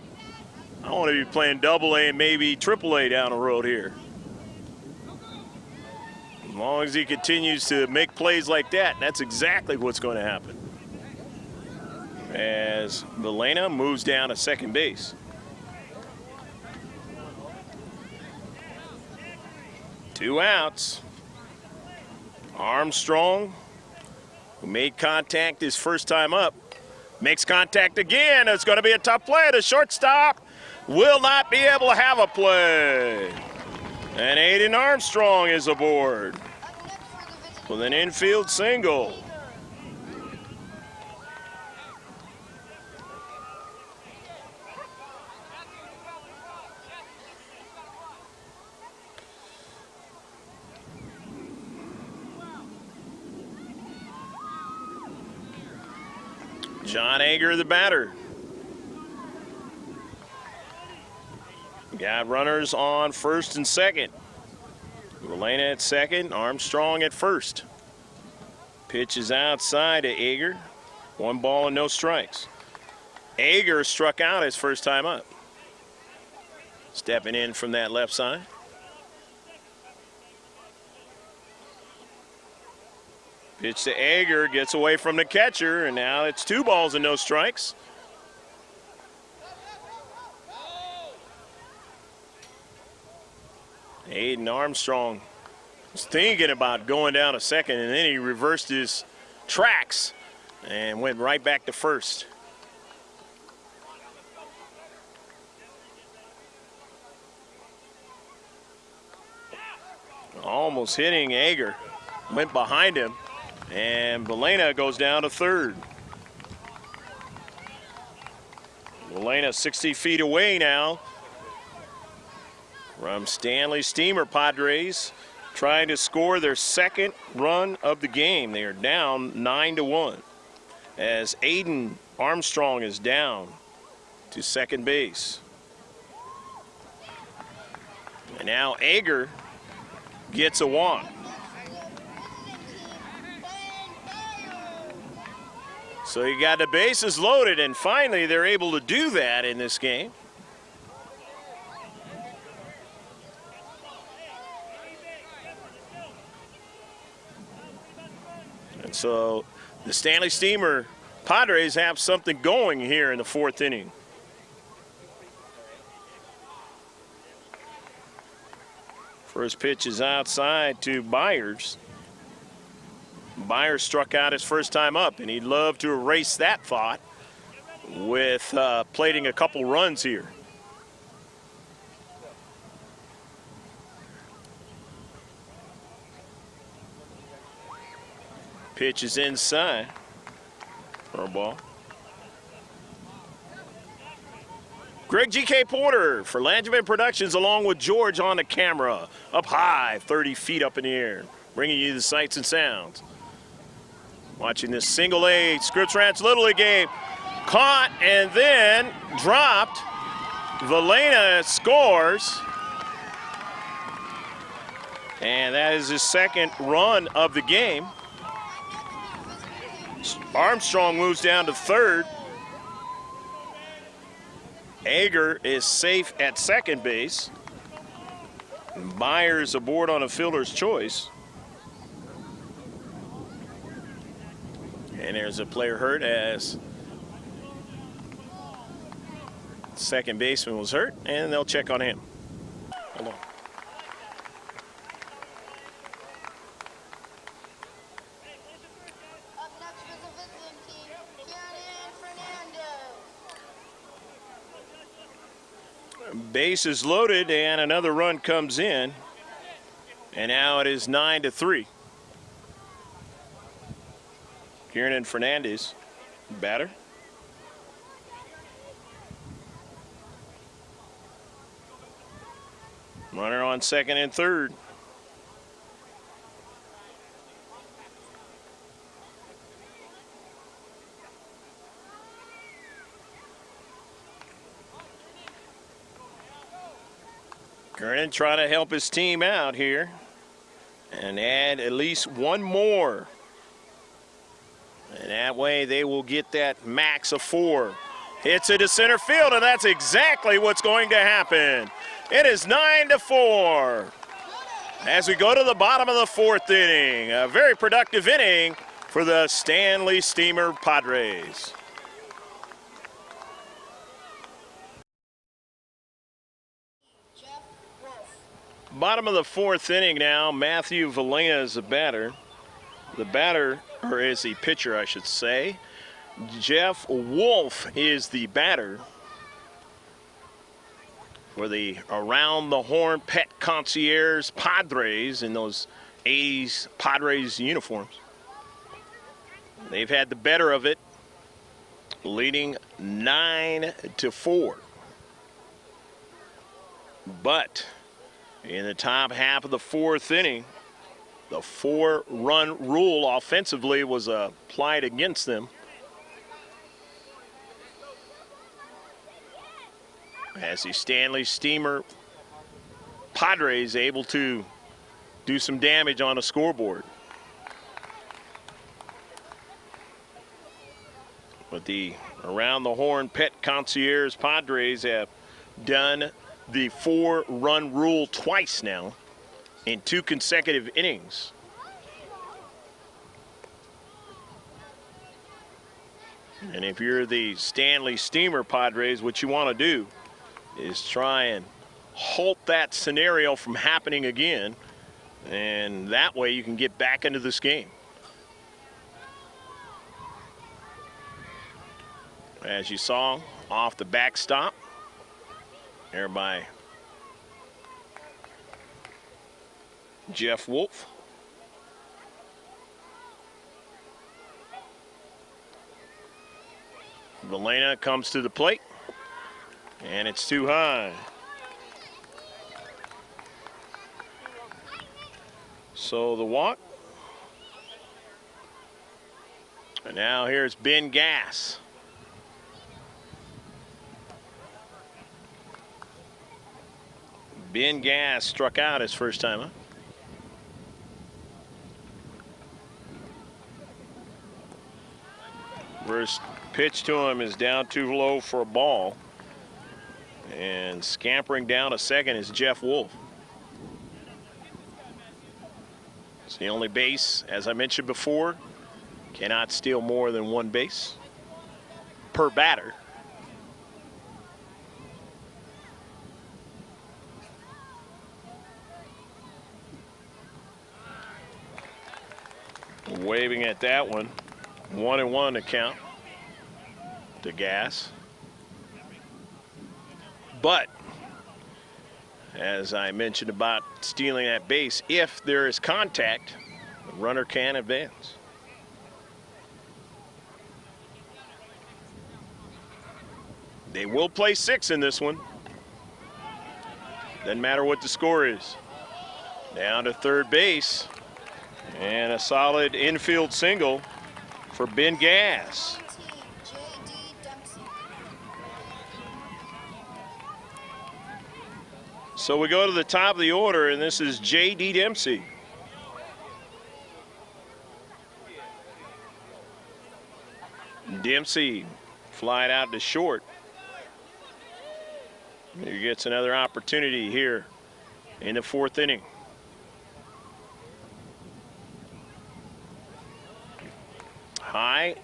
I want to be playing AA and maybe AAA down the road here. As long as he continues to make plays like that, that's exactly what's going to happen. As Milena moves down to second base. Two outs. Armstrong, who made contact his first time up, makes contact again. It's going to be a tough play. The shortstop will not be able to have a play. And Aiden Armstrong is aboard with an infield single. John Ager, the batter. Got runners on first and second. Milena at second, Armstrong at first. Pitch is outside to Ager. 1 ball and no strikes. Ager struck out his first time up. Stepping in from that left side. Pitch to Ager, gets away from the catcher, and now it's 2 balls and no strikes. Aiden Armstrong was thinking about going down to second, and then he reversed his tracks and went right back to first. Almost hitting Ager, went behind him. And Milena goes down to third. Milena 60 feet away now from Stanley Steemer Padres, trying to score their second run of the game. They are down 9-1 as Aiden Armstrong is down to second base. And now Ager gets a walk. So you got the bases loaded, and finally they're able to do that in this game. And so the Stanley Steemer Padres have something going here in the fourth inning. First pitch is outside to Byers. Byers struck out his first time up, and he'd love to erase that thought with plating a couple runs here. Pitch is inside for a ball. Greg G.K. Porter for Langevin Productions, along with George on the camera, up high, 30 feet up in the air, bringing you the sights and sounds Watching this single A Scripps Ranch Little League game. Caught and then dropped. Valena scores. And that is his second run of the game. Armstrong moves down to third. Ager is safe at second base. Myers aboard on a fielder's choice. And there's a player hurt as second baseman was hurt, and they'll check on him. Hold on. Up next for the visiting team, Kieran Fernando. Base is loaded, and another run comes in. And now it is 9-3. Kieran Fernandez, batter. Runner on second and third. Kieran trying to help his team out here and add at least one more. And that way they will get that max of 4. Hits it to center field, and that's exactly what's going to happen. It is 9-4 as we go to the bottom of the 4th inning. A very productive inning for the Stanley Steemer Padres. Jeff Wolf. Bottom of the 4th inning now. Matthew Valena is the batter. The batter, or is the pitcher, I should say. Jeff Wolf is the batter for the Around the Horn Pet Concierge Padres in those 80s Padres uniforms. They've had the better of it, leading 9-4. But in the top half of the 4th inning, the 4-run rule offensively was applied against them. As the Stanley Steemer Padres able to do some damage on the scoreboard. But the Around the Horn Pet Concierge Padres have done the 4-run rule twice now in 2 consecutive innings. And if you're the Stanley Steemer Padres, what you want to do is try and halt that scenario from happening again, and that way you can get back into this game. As you saw, off the backstop there by Jeff Wolf. Valena comes to the plate, and it's too high. So the walk. And now here's Ben Gass. Ben Gass struck out his first time up. First pitch to him is down too low for a ball. And scampering down to second is Jeff Wolf. It's the only base, as I mentioned before, cannot steal more than 1 base per batter. Waving at that one. 1-1 to count to Gass. But as I mentioned about stealing that base, if there is contact, the runner can advance. They will play 6 in this one. Doesn't matter what the score is. Down to third base. And a solid infield single for Ben Gass. J.D. Dempsey. So we go to the top of the order, and this is J.D. Dempsey. Dempsey flying out to short. He gets another opportunity here in the fourth inning. High,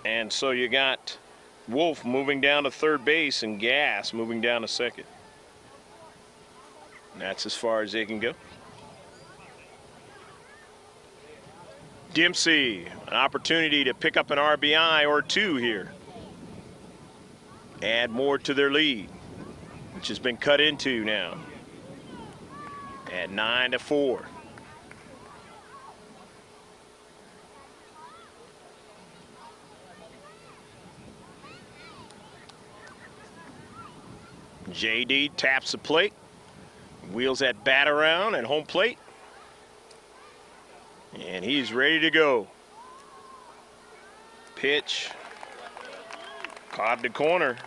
and so you got Wolf moving down to third base and Gass moving down to second. And that's as far as they can go. Dempsey, an opportunity to pick up an RBI or two here. Add more to their lead, which has been cut into now at 9-4. JD taps the plate, wheels that bat around at home plate, and he's ready to go. Pitch, caught the corner.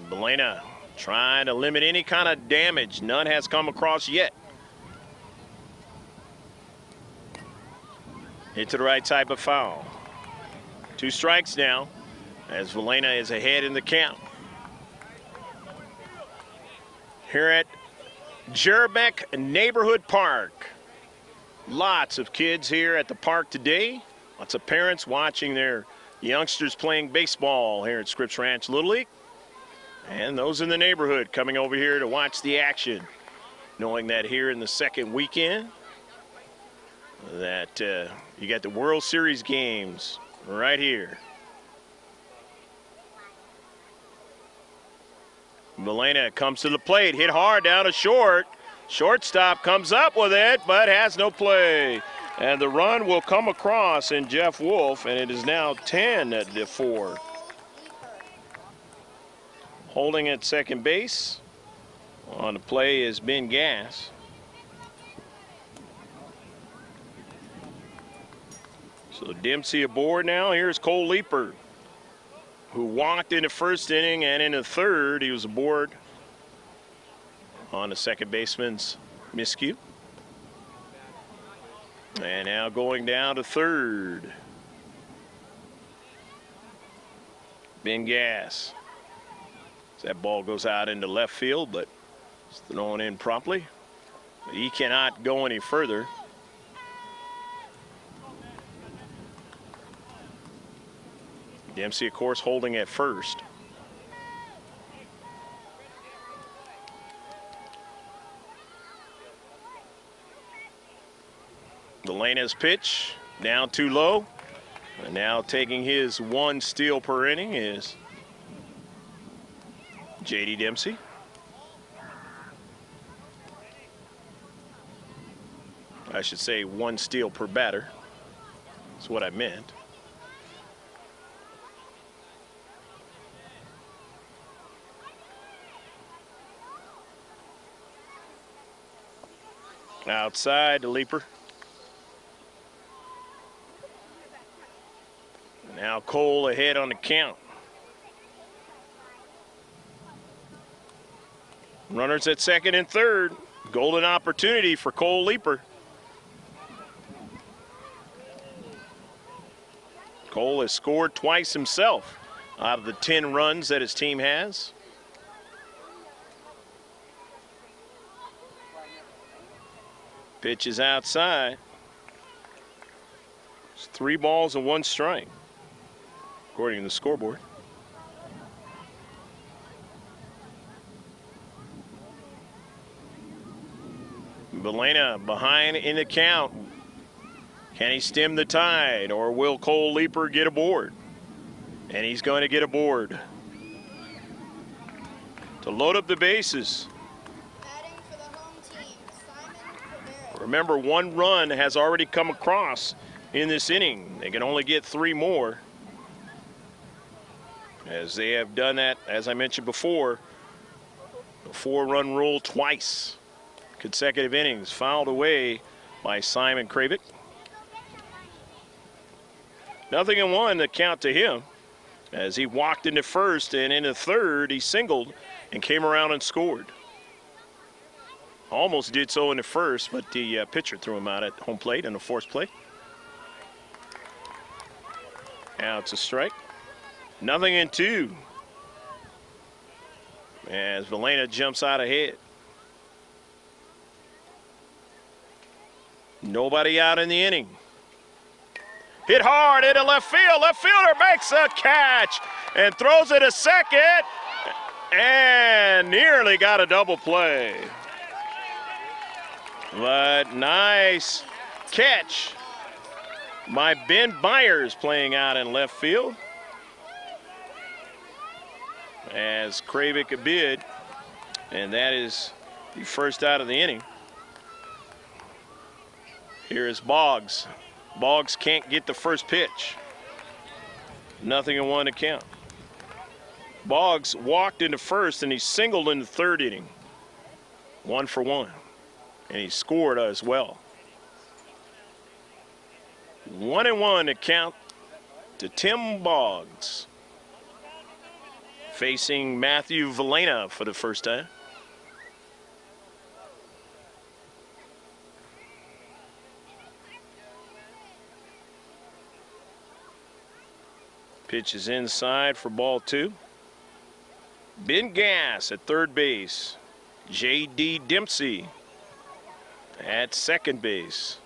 Belena trying to limit any kind of damage. None has come across yet. Hit to the right type of foul. 2 strikes now as Belena is ahead in the count. Here at Jerbeck Neighborhood Park. Lots of kids here at the park today. Lots of parents watching their youngsters playing baseball here at Scripps Ranch Little League. And those in the neighborhood coming over here to watch the action, knowing that here in the second weekend that you got the World Series games right here. Belena comes to the plate, hit hard down to short. Shortstop comes up with it, but has no play. And the run will come across in Jeff Wolf, and it is now 10-4. Holding at second base on the play is Ben Gass. So Dempsey aboard now. Here's Cole Leeper, who walked in the first inning, and in the third he was aboard on the second baseman's miscue. And now going down to third, Ben Gass. That ball goes out into left field, but it's thrown in promptly. He cannot go any further. Dempsey, of course, holding at first. Belena's pitch down too low. And now taking his 1 steal per inning is J.D. Dempsey. I should say 1 steal per batter. That's what I meant. Outside to Leeper. Now Cole ahead on the count. Runners at second and third. Golden opportunity for Cole Leeper. Cole has scored twice himself out of the 10 runs that his team has. Pitch is outside. It's 3 balls and 1 strike, according to the scoreboard. Belena behind in the count. Can he stem the tide, or will Cole Leeper get aboard? And he's going to get aboard to load up the bases. Batting for the home team, Simon Rivera. Remember, 1 run has already come across in this inning. They can only get 3 more, as they have done that, as I mentioned before, the 4-run rule twice. Consecutive innings fouled away by Simon Kravick. 0-1 the count to him as he walked into first, and in the third he singled and came around and scored. Almost did so in the first, but the pitcher threw him out at home plate in the forced play. Now it's a strike. 0-2 as Valena jumps out ahead. Nobody out in the inning. Hit hard into left field. Left fielder makes a catch and throws it a second and nearly got a double play. But nice catch by Ben Byers playing out in left field as Kravik a bid, and that is the first out of the inning. Here is Boggs. Boggs can't get the first pitch. 0-1 to count. Boggs walked into first and he singled in the third inning. 1 for 1. And he scored as well. 1-1 to count to Tim Boggs. Facing Matthew Valena for the first time. Pitch is inside for ball 2. Ben Gass at third base. J.D. Dempsey at second base.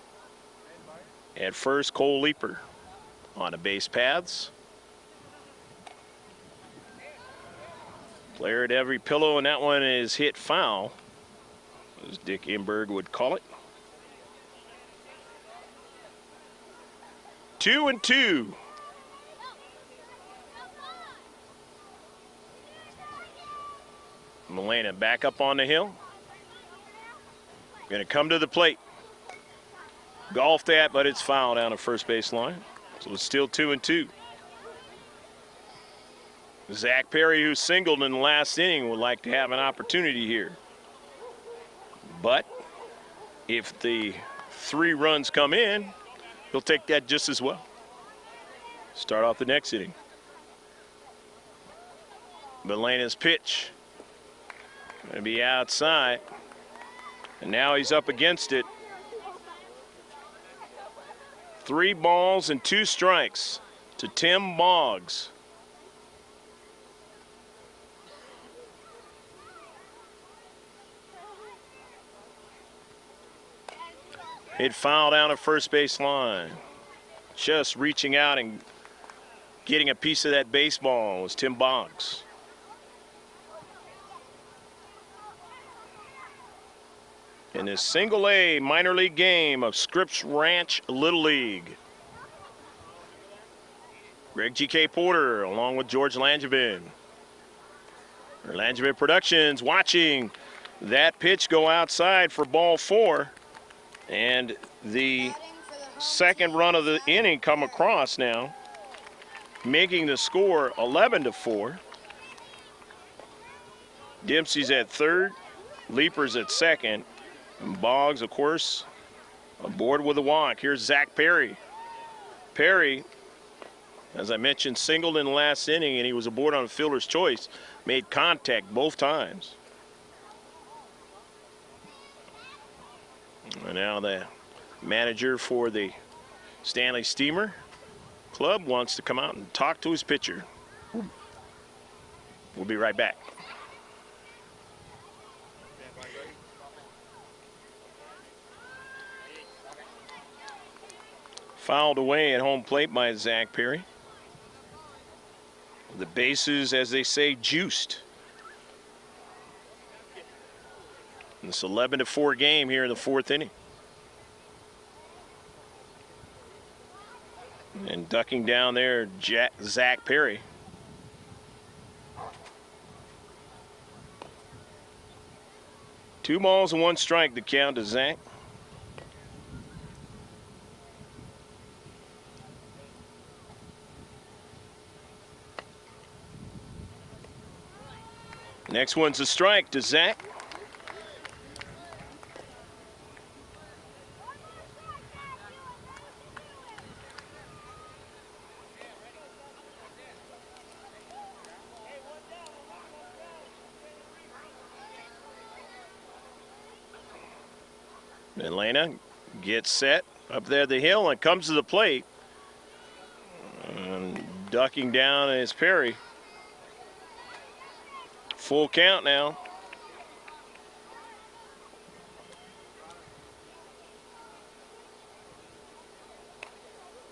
At first, Cole Leeper on the base paths. Player at every pillow, and that one is hit foul, as Dick Imberg would call it. 2-2. Valena back up on the hill. Going to come to the plate. Golf that, but it's foul down the first base line. So it's still 2-2. Zach Perry, who singled in the last inning, would like to have an opportunity here. But if the 3 runs come in, he'll take that just as well. Start off the next inning. Valena's pitch. Going to be outside. And now he's up against it. 3 balls and 2 strikes to Tim Boggs. Hit foul down at first base line. Just reaching out and getting a piece of that baseball was Tim Boggs. In this single A minor league game of Scripps Ranch Little League. Greg G.K. Porter along with George Langevin. Langevin Productions watching that pitch go outside for ball 4. And the second run of the inning come across now, making the score 11-4. Dempsey's at third, Leeper's at second, and Boggs, of course, aboard with a walk. Here's Zach Perry. Perry, as I mentioned, singled in the last inning, and he was aboard on a fielder's choice, made contact both times. And now the manager for the Stanley Steemer club wants to come out and talk to his pitcher. We'll be right back. Fouled away at home plate by Zach Perry. The bases, as they say, juiced. In this 11-4 game here in the 4th inning. And ducking down there, Zach Perry. Two balls and 1 strike to count to Zach. Next one's a strike to Zach. Elena gets set up there the hill and comes to the plate. And ducking down is Perry. Full count now.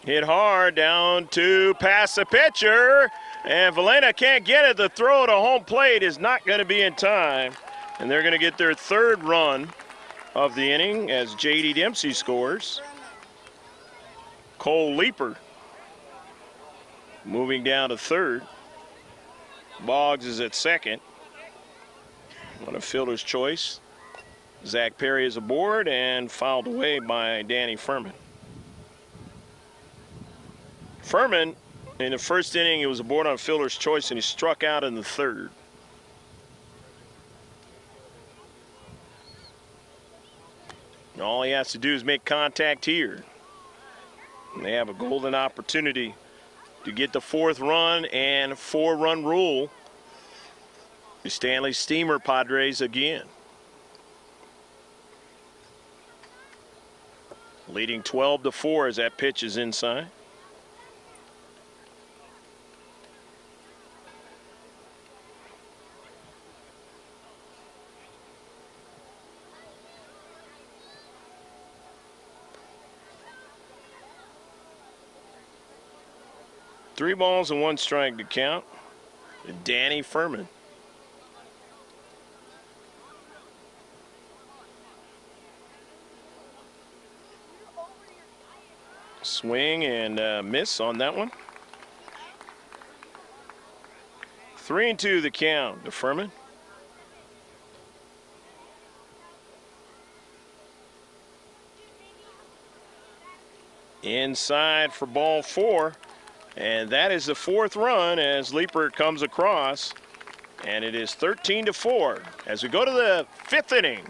Hit hard down to past the pitcher. And Valena can't get it. The throw to home plate is not going to be in time. And they're going to get their third run of the inning as J.D. Dempsey scores. Cole Leeper moving down to third. Boggs is at second. On a fielder's choice. Zach Perry is aboard and fouled away by Danny Furman. Furman, in the first inning, he was aboard on fielder's choice and he struck out in the third. And all he has to do is make contact here. And they have a golden opportunity to get the fourth run and 4-run rule. The Stanley Steemer Padres again. Leading 12-4 as that pitch is inside. Three balls and one strike to count. Danny Furman. Swing and miss on that one. 3-2 the count to Furman. Inside for ball 4. And that is the fourth run as Leeper comes across. And it is 13-4 as we go to the fifth inning.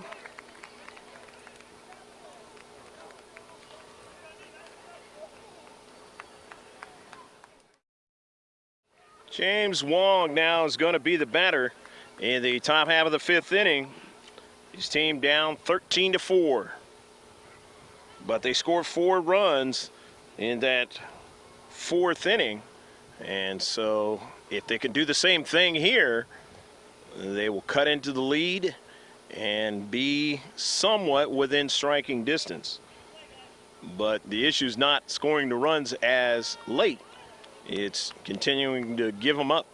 James Wong now is going to be the batter in the top half of the fifth inning. His team down 13-4. But they scored 4 runs in that fourth inning, and so if they can do the same thing here, they will cut into the lead and be somewhat within striking distance. But the issue is not scoring the runs as late. It's continuing to give them up.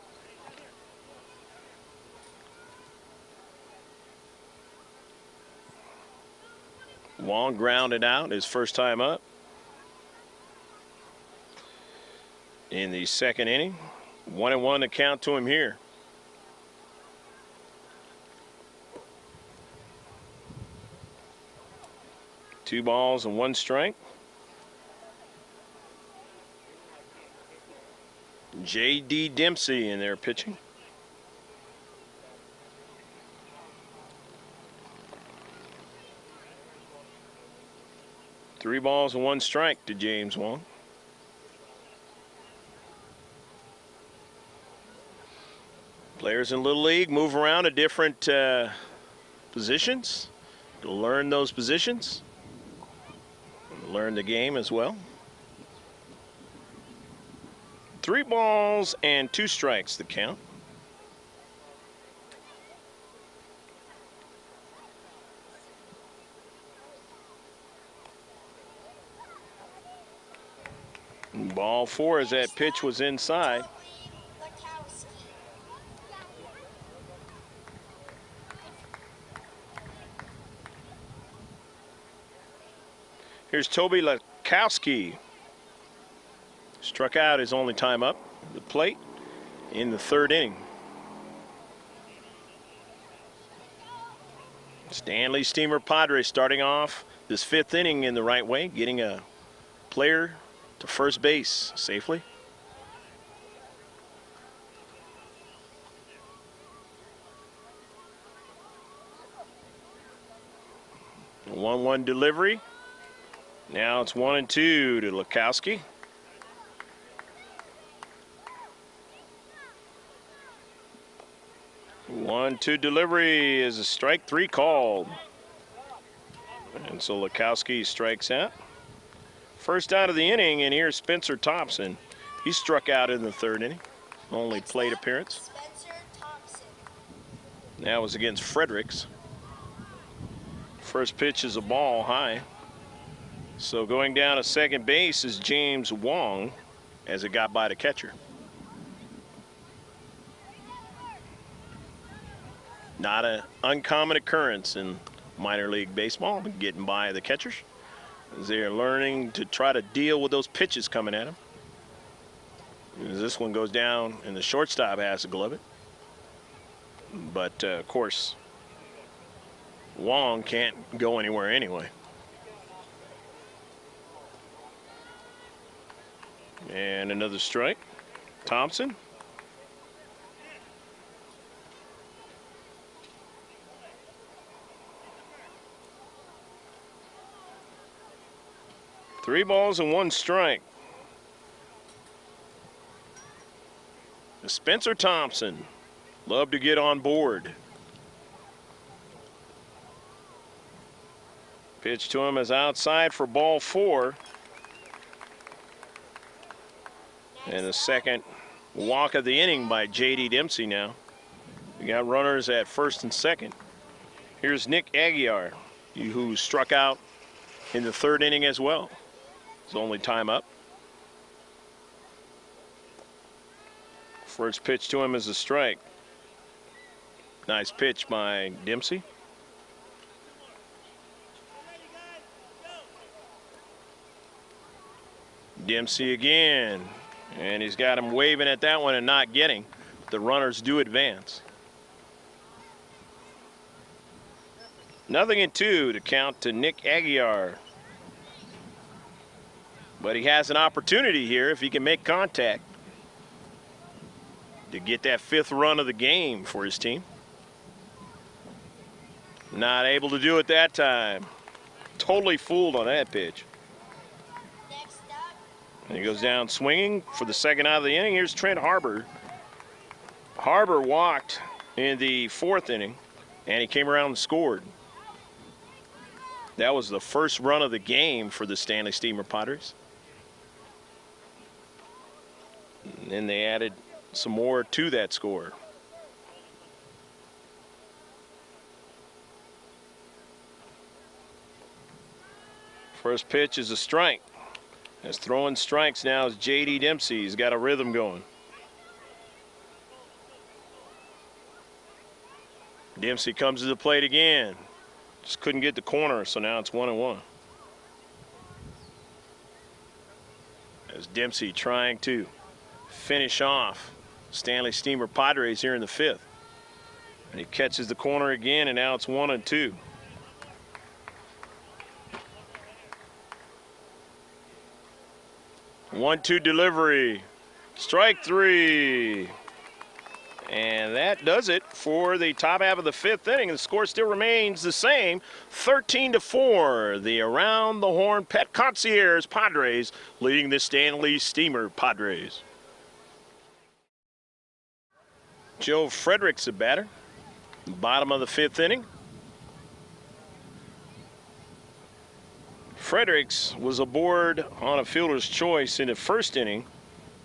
Wong grounded out his first time up in the second inning. 1-1 to count to him here. Two balls and one strike. J.D. Dempsey in there pitching. Three balls and one strike to James Wong. Players in Little League move around to different positions to learn those positions, learn the game as well. 3 balls and 2 strikes to count. Ball 4 as that pitch was inside. Here's Toby Lakowski. Struck out his only time up the plate in the third inning. Stanley Steemer Padres starting off this fifth inning in the right way, getting a player to first base safely. A 1-1 delivery. Now it's 1-2 to Lakowski. One-two delivery is a strike 3 called. And And so Lukowski strikes out. First out of the inning, and here's Spencer Thompson. He struck out in the third inning. Only plate appearance. Spencer Thompson. That was against Fredericks. First pitch is a ball high. So going down to second base is James Wong as it got by the catcher. Not an uncommon occurrence in minor league baseball, getting by the catchers as they're learning to try to deal with those pitches coming at them. As this one goes down and the shortstop has to glove it. But, of course, Wong can't go anywhere anyway. And another strike. Thompson. Three balls and one strike. Spencer Thompson, love to get on board. Pitch to him is outside for ball 4. And the second walk of the inning by J.D. Dempsey now. We got runners at first and second. Here's Nick Aguiar, who struck out in the third inning as well. His only time up. First pitch to him is a strike. Nice pitch by Dempsey. Dempsey again. And he's got him waving at that one and not getting. The runners do advance. 0-2 to count to Nick Aguiar. But he has an opportunity here if he can make contact to get that 5th run of the game for his team. Not able to do it that time. Totally fooled on that pitch. Next up, And he goes down swinging for the second out of the inning. Here's Trent Harbor. Harbor walked in the 4th inning, and he came around and scored. That was the first run of the game for the Stanley Steemer Padres. And then they added some more to that score. First pitch is a strike. As throwing strikes now is J.D. Dempsey. He's got a rhythm going. Dempsey comes to the plate again. Just couldn't get the corner, so now it's 1-1. As Dempsey trying to finish off Stanley Steemer Padres here in the 5th. And he catches the corner again, and now it's 1-2. One-two delivery. Strike 3. And that does it for the top half of the 5th inning. The score still remains the same, 13-4. The Around the Horn Pet Concierge Padres leading the Stanley Steemer Padres. Joe Fredericks, a batter. Bottom of the 5th inning. Fredericks was aboard on a fielder's choice in the 1st inning.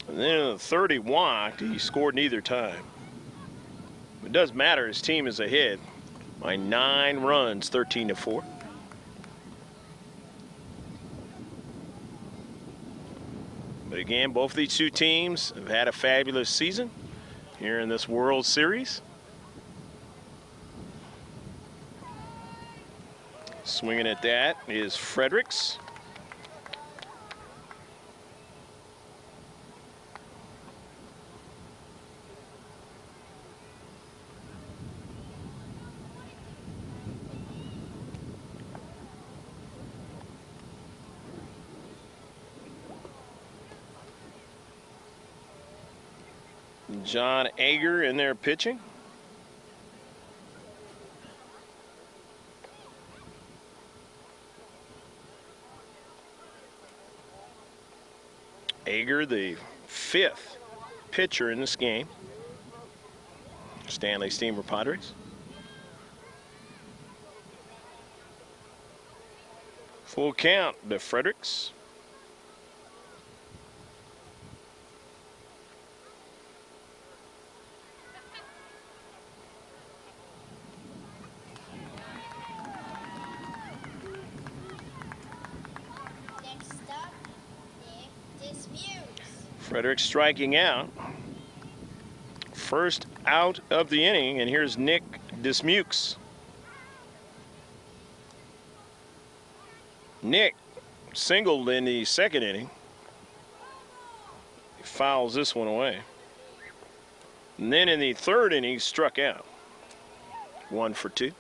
And then in the 3rd he walked. He scored neither time. It does matter. His team is ahead by 9 runs, 13-4. But again, both of these two teams have had a fabulous season here in this World Series. Swinging at that is Fredericks. John Ager in there pitching. Ager, the 5th pitcher in this game. Stanley Steemer Padres. Full count to Fredericks. Next up, Nick Dismukes. Fredericks striking out. First out of the inning, and here's Nick Dismukes. Nick singled in the second inning. He fouls this one away. And then in the third inning, he struck out. 1 for 2.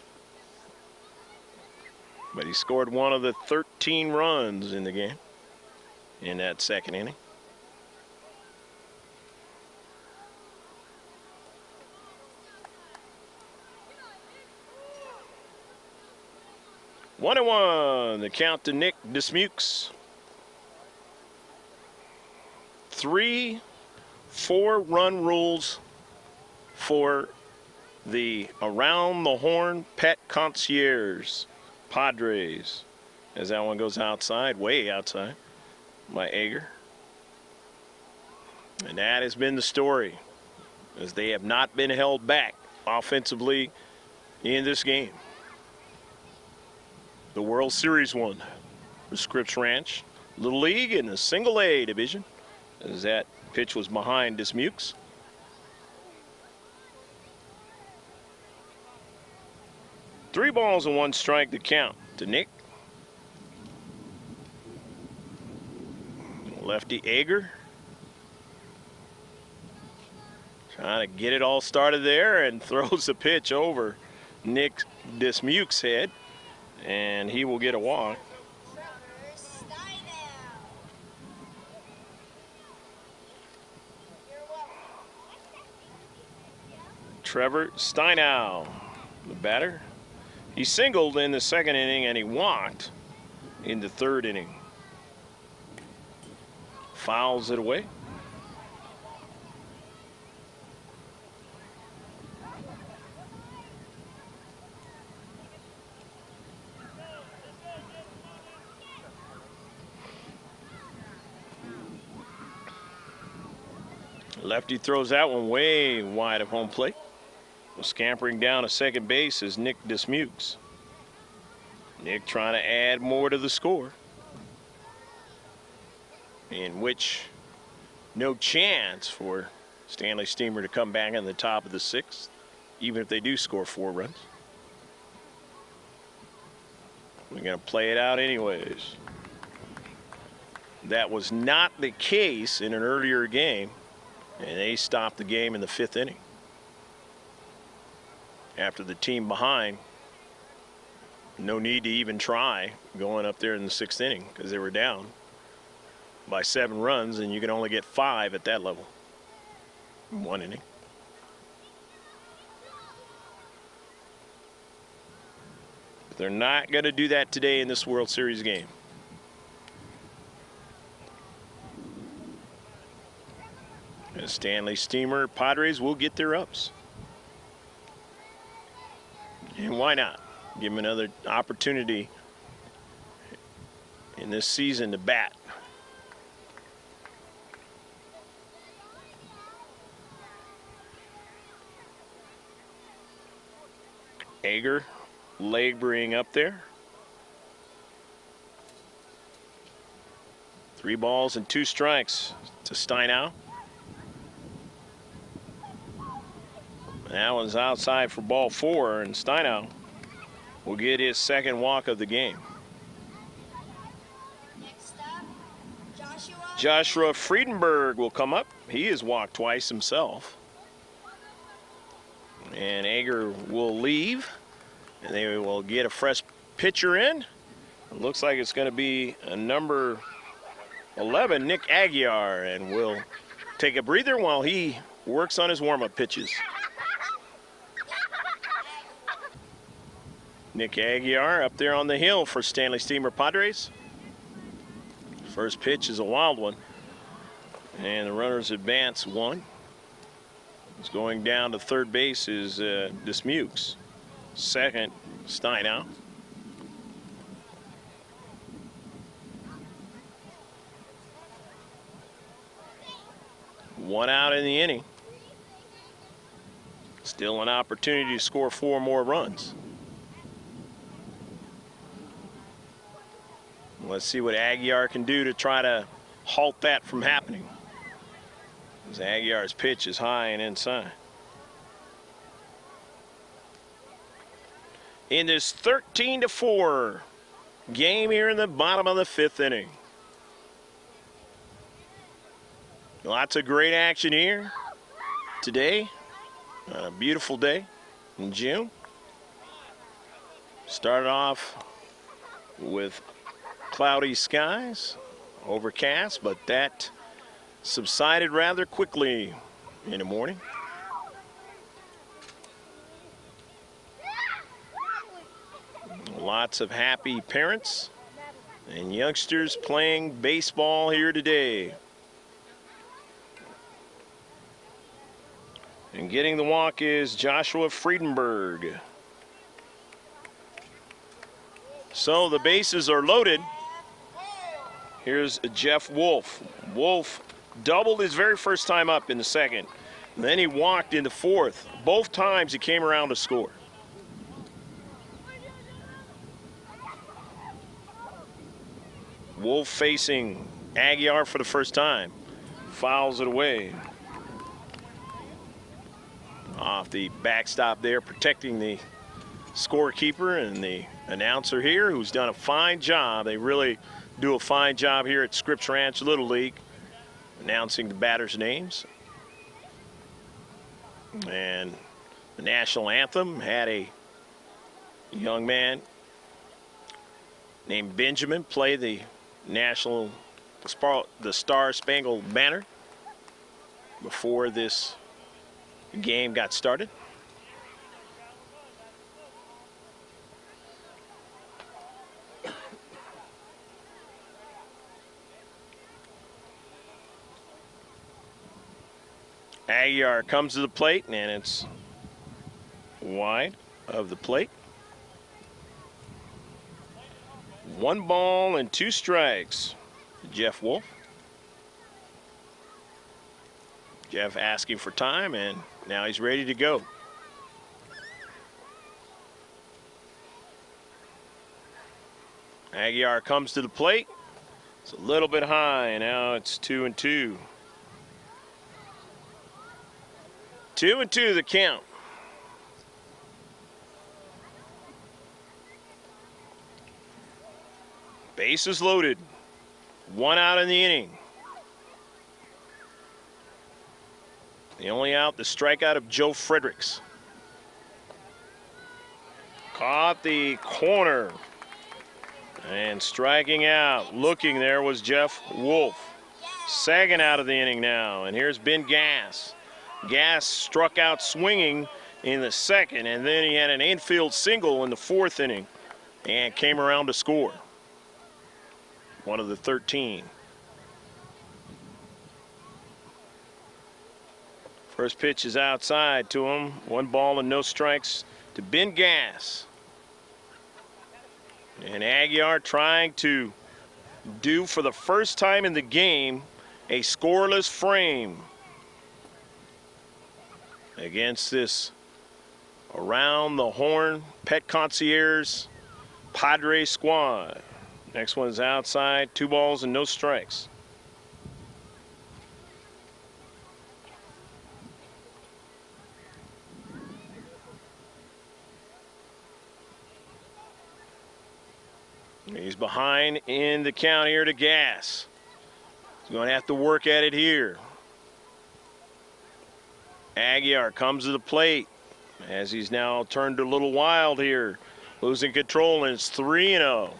But he scored one of the 13 runs in the game in that second inning. One and one, the count to Nick Dismukes. 3 4-run rules for the Around the Horn Pet Concierge Padres, as that one goes outside, way outside, by Ager. And that has been the story, as they have not been held back offensively in this game. The World Series won for Scripps Ranch Little League in the Single A division, as that pitch was behind Dismukes. Three balls and 1 strike to count to Nick. Lefty Ager trying to get it all started there, and throws the pitch over Nick Dismukes' head, and he will get a walk. Trevor Steinow. You're welcome. Trevor Steinow, the batter. He singled in the second inning, and he walked in the third inning. Fouls it away. Lefty throws that one way wide of home plate. Scampering down to second base is Nick Dismukes. Nick trying to add more to the score, in which no chance for Stanley Steemer to come back in the top of the 6th, even if they do score 4 runs. We're going to play it out anyways. That was not the case in an earlier game, and they stopped the game in the 5th inning. After the team behind, no need to even try going up there in the 6th inning, because they were down by 7 runs, and you can only get 5 at that level in 1 inning. But they're not going to do that today in this World Series game. And Stanley Steemer Padres will get their ups. And why not? Give them another opportunity in this season to bat. Ager laboring up there. 3 balls and 2 strikes to Steinow. That one's outside for ball 4, and Steinow will get his second walk of the game. Next up, Joshua Friedenberg will come up. He has walked twice himself. And Ager will leave, and they will get a fresh pitcher in. It looks like it's going to be a number 11, Nick Aguiar, and will take a breather while he works on his warm-up pitches. Nick Aguiar up there on the hill for Stanley Steemer Padres. First pitch is a wild one, and the runners advance 1. It's going down to third base is Dismukes. Second, Steinow. 1 out in the inning. Still an opportunity to score 4 more runs. Let's see what Aguiar can do to try to halt that from happening. As Aguiar's pitch is high and inside. In this 13-4 game here in the bottom of the 5th inning. Lots of great action here today. On a beautiful day in June. Started off with cloudy skies, overcast, but that subsided rather quickly in the morning. Lots of happy parents and youngsters playing baseball here today. And getting the walk is Joshua Friedenberg. So the bases are loaded. Here's Jeff Wolf. Wolf doubled his very first time up in the 2nd. Then he walked in the 4th. Both times he came around to score. Wolf facing Aguiar for the first time. Fouls it away. Off the backstop there, protecting the scorekeeper and the announcer here, who's done a fine job. They really do a fine job here at Scripps Ranch Little League, announcing the batters' names. And the national anthem had a young man named Benjamin play the Star Spangled Banner before this game got started. Aguiar comes to the plate, and it's wide of the plate. 1 ball and 2 strikes. Jeff Wolf. Jeff asking for time, and now he's ready to go. Aguiar comes to the plate. It's a little bit high, and now it's 2-2. 2-2 the count. Bases loaded. 1 out in the inning. The only out, the strikeout of Joe Fredericks. Caught the corner. And striking out, looking there was Jeff Wolf. 2nd out of the inning now, and here's Ben Gass. Gass struck out swinging in the 2nd, and then he had an infield single in the 4th inning and came around to score. One of the 13. First pitch is outside to him. 1 ball and no strikes to Ben Gass. And Aguiar trying to do for the first time in the game a scoreless frame against this around the horn Pet Concierge Padres squad. Next one's outside, 2 balls and no strikes. He's behind in the count here to Gass. He's going to have to work at it here. Aguiar comes to the plate as he's now turned a little wild here. Losing control, and it's 3-0.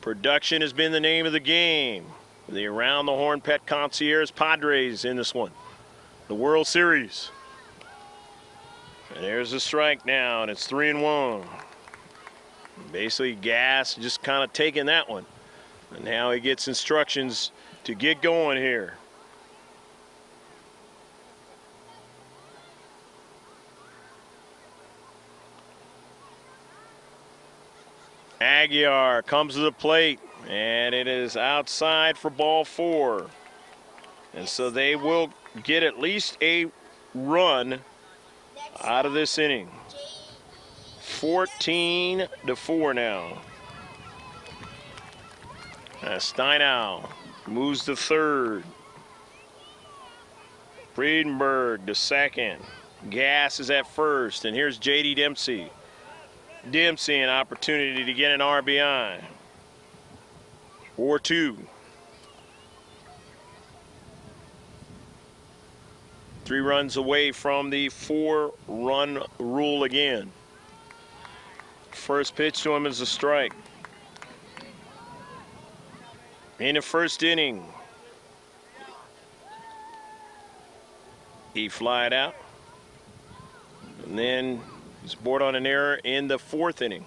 Production has been the name of the game. The Around the Horn Pet Concierge Padres in this one. The World Series. And there's a strike now, and it's 3-1. Basically, Gass just kind of taking that one. And now he gets instructions to get going here. Aguiar comes to the plate, and it is outside for ball 4. And so they will get at least a run out of this inning. 14-4 now. Steinow moves to third. Friedenberg to second. Gass is at first, and here's J.D. Dempsey. Dempsey an opportunity to get an RBI. 4-2. 3 runs away from the 4-run rule again. First pitch to him is a strike. In the first inning, he flied out, and then he's bored on an error in the 4th inning.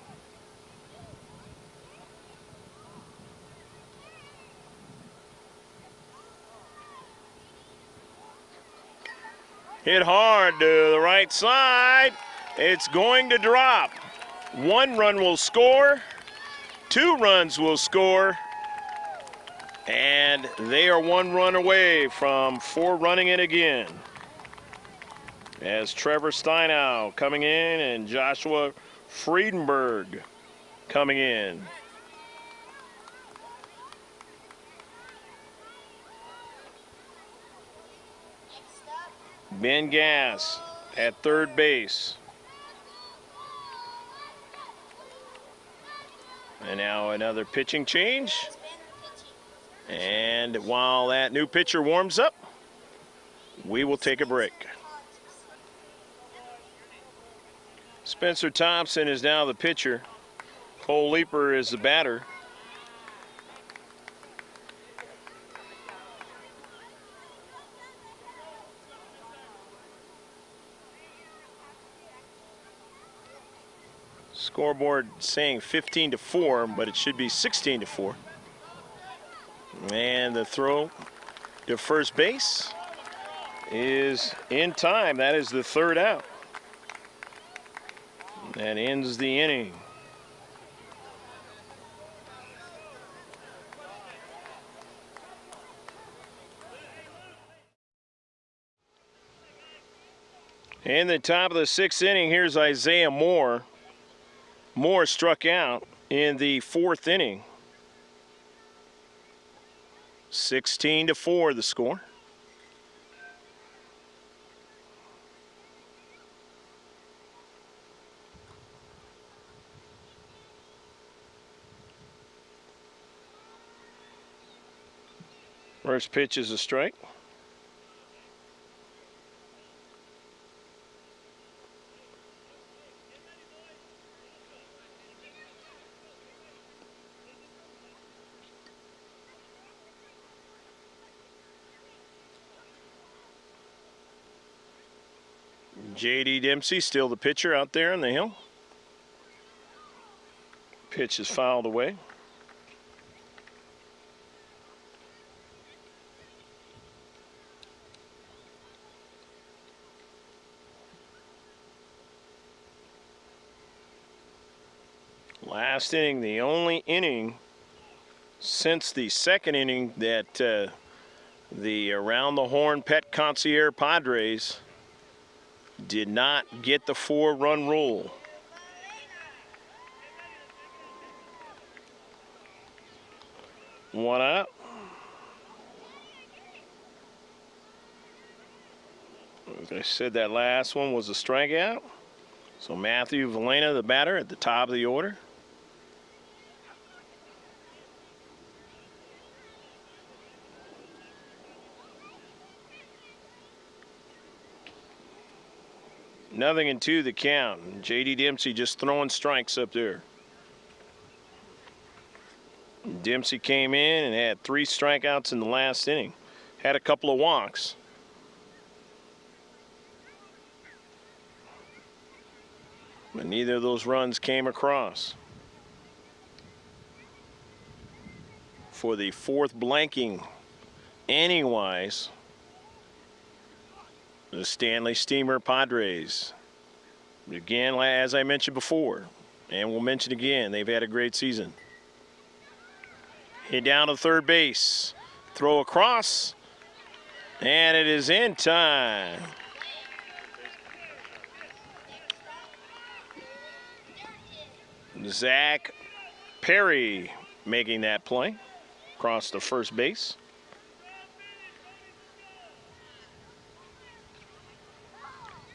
Hit hard to the right side. It's going to drop. 1 run will score. 2 runs will score. And they are 1 run away from 4 running it again. As Trevor Steinow coming in and Joshua Friedenberg coming in. Ben Gass at third base. And now another pitching change. And while that new pitcher warms up, we will take a break. Spencer Thompson is now the pitcher. Cole Leeper is the batter. Scoreboard saying 15-4, but it should be 16-4. And the throw to first base is in time. That is the 3rd out. That ends the inning. In the top of the 6th inning, here's Isaiah Moore. Moore struck out in the 4th inning. 16-4 the score. First pitch is a strike. J.D. Dempsey still the pitcher out there on the hill. Pitch is fouled away. Last inning, the only inning since the 2nd inning that the Around the Horn Pet Concierge Padres did not get the 4-run rule. One out. As I said, that last one was a strikeout. So Matthew Valena, the batter, at the top of the order. Nothing in 2 the count. J.D. Dempsey just throwing strikes up there. Dempsey came in and had 3 strikeouts in the last inning. Had a couple of walks. But neither of those runs came across. For the 4th blanking, inning-wise, the Stanley Steemer Padres. Again, as I mentioned before, And we'll mention again, they've had a great season. Hit down to third base. Throw across. And it is in time. Zach Perry making that play across the first base.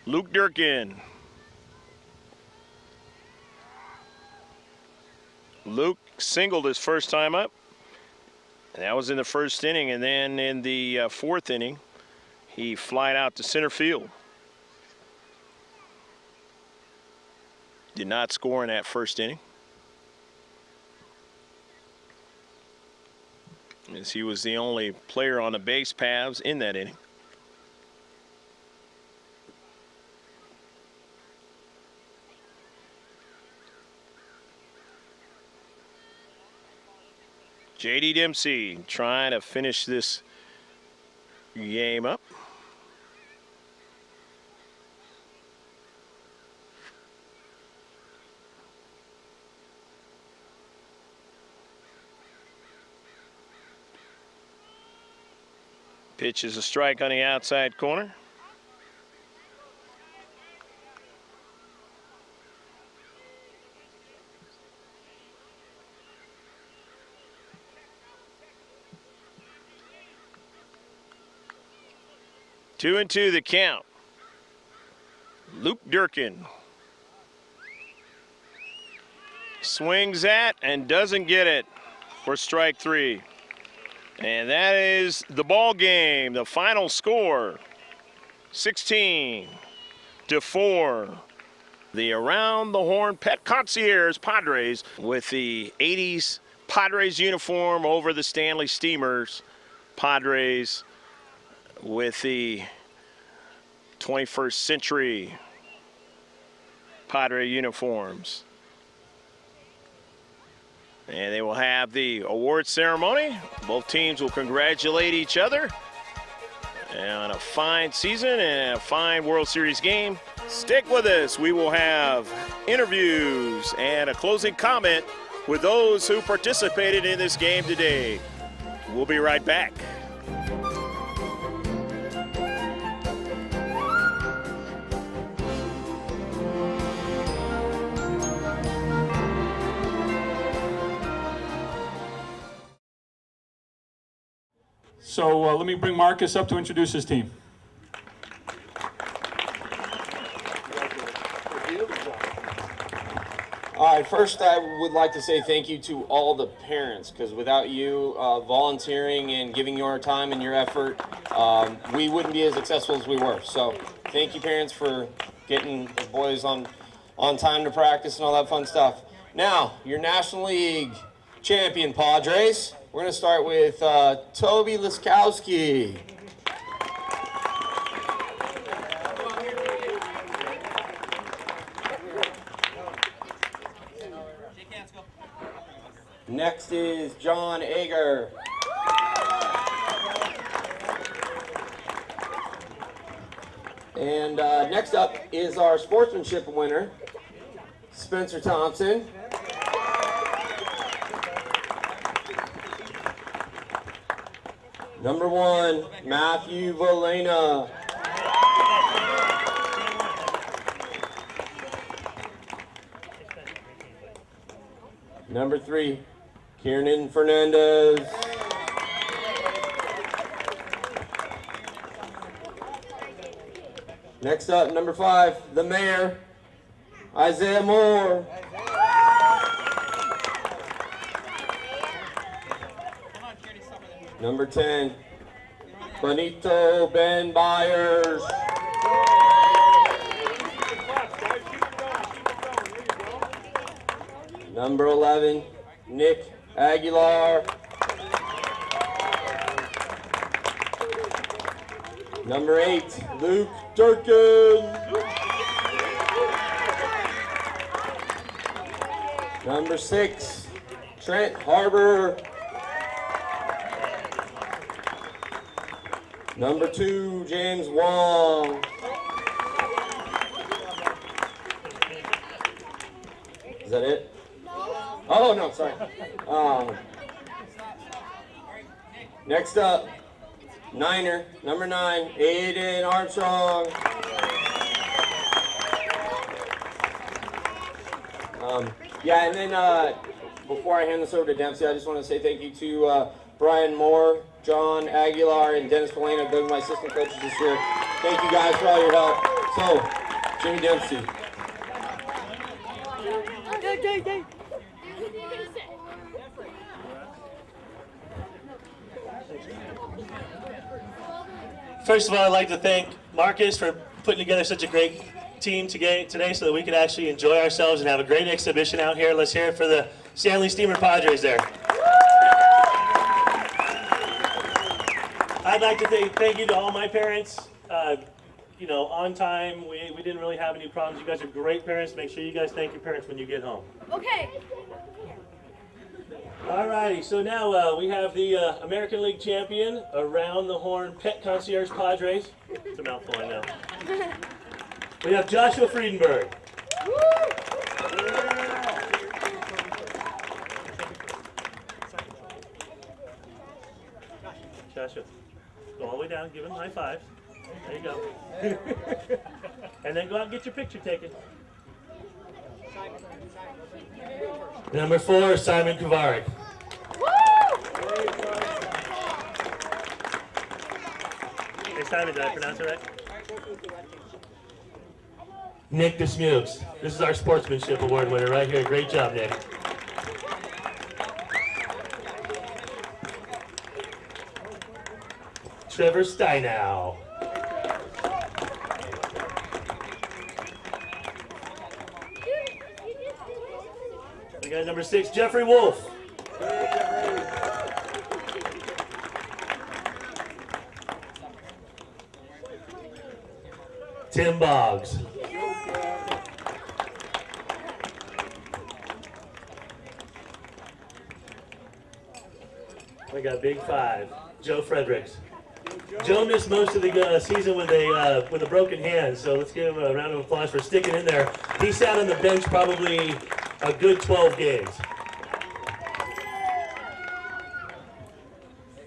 Luke Durkin. Luke singled his first time up. And that was in the first inning. And then in the fourth inning, he flied out to center field. Did not score in that first inning, as he was the only player on the base paths in that inning. J.D. Dempsey trying to finish this game up. Pitch is a strike on the outside corner. Two and two the count. Luke Durkin swings at and doesn't get it for strike three. And that is the ball game. The final score, 16-4. The Around the Horn Pet Concierge Padres with the 80s Padres uniform over the Stanley Steamers. Padres with the 21st century Padre uniforms. And they will have the award ceremony. Both teams will congratulate each other on a fine season and a fine World Series game. Stick with us. We will have interviews and a closing comment with those who participated in this game today. We'll be right back. So let me bring Marcus up to introduce his team. All right, first I would like to say thank you to all the parents, because without you volunteering and giving your time and your effort, we wouldn't be as successful as we were. So thank you, parents, for getting the boys on time to practice and all that fun stuff. Now, your National League champion Padres. We're going to start with Toby Liskowski. Next is John Ager. And next up is our sportsmanship winner, Spencer Thompson. Number 1, Matthew Valena. Number 3, Kiernan Fernandez. Next up, number 5, the mayor, Isaiah Moore. Number 10, Benito Ben Byers. Number 11, Nick Aguilar. Number 8, Luke Durkin. Number 6, Trent Harbor. Number 2, James Wong. that it? Oh, no, sorry. Next up, Niner, number 9, Aiden Armstrong. Yeah, and then before I hand this over to Dempsey, I just want to say thank you to Brian Moore, John Aguilar, and Dennis Polina, those are my assistant coaches this year. Thank you guys for all your help. So, Jimmy Dempsey. First of all, I'd like to thank Marcus for putting together such a great team today so that we could actually enjoy ourselves and have a great exhibition out here. Let's hear it for the Stanley Steemer Padres there. I'd like to say thank you to all my parents. You know, on time, we didn't really have any problems. You guys are great parents. Make sure you guys thank your parents when you get home. Okay. Alrighty, so now we have the American League champion, Around the Horn Pet Concierge Padres. It's a mouthful, I know. We have Joshua Friedenberg. Joshua, go all the way down, give him high fives. There you go. And then go out and get your picture taken. Number 4, Simon Kovarik. Hey Simon, did I pronounce it right? Nick Desmukes. This is our sportsmanship award winner right here. Great job, Nick. Trevor Steinow. We got number 6, Jeffrey Wolf. Tim Boggs. We got Big 5, Joe Fredericks. Joe missed most of the season with a broken hand, so let's give him a round of applause for sticking in there. He sat on the bench probably a good 12 games.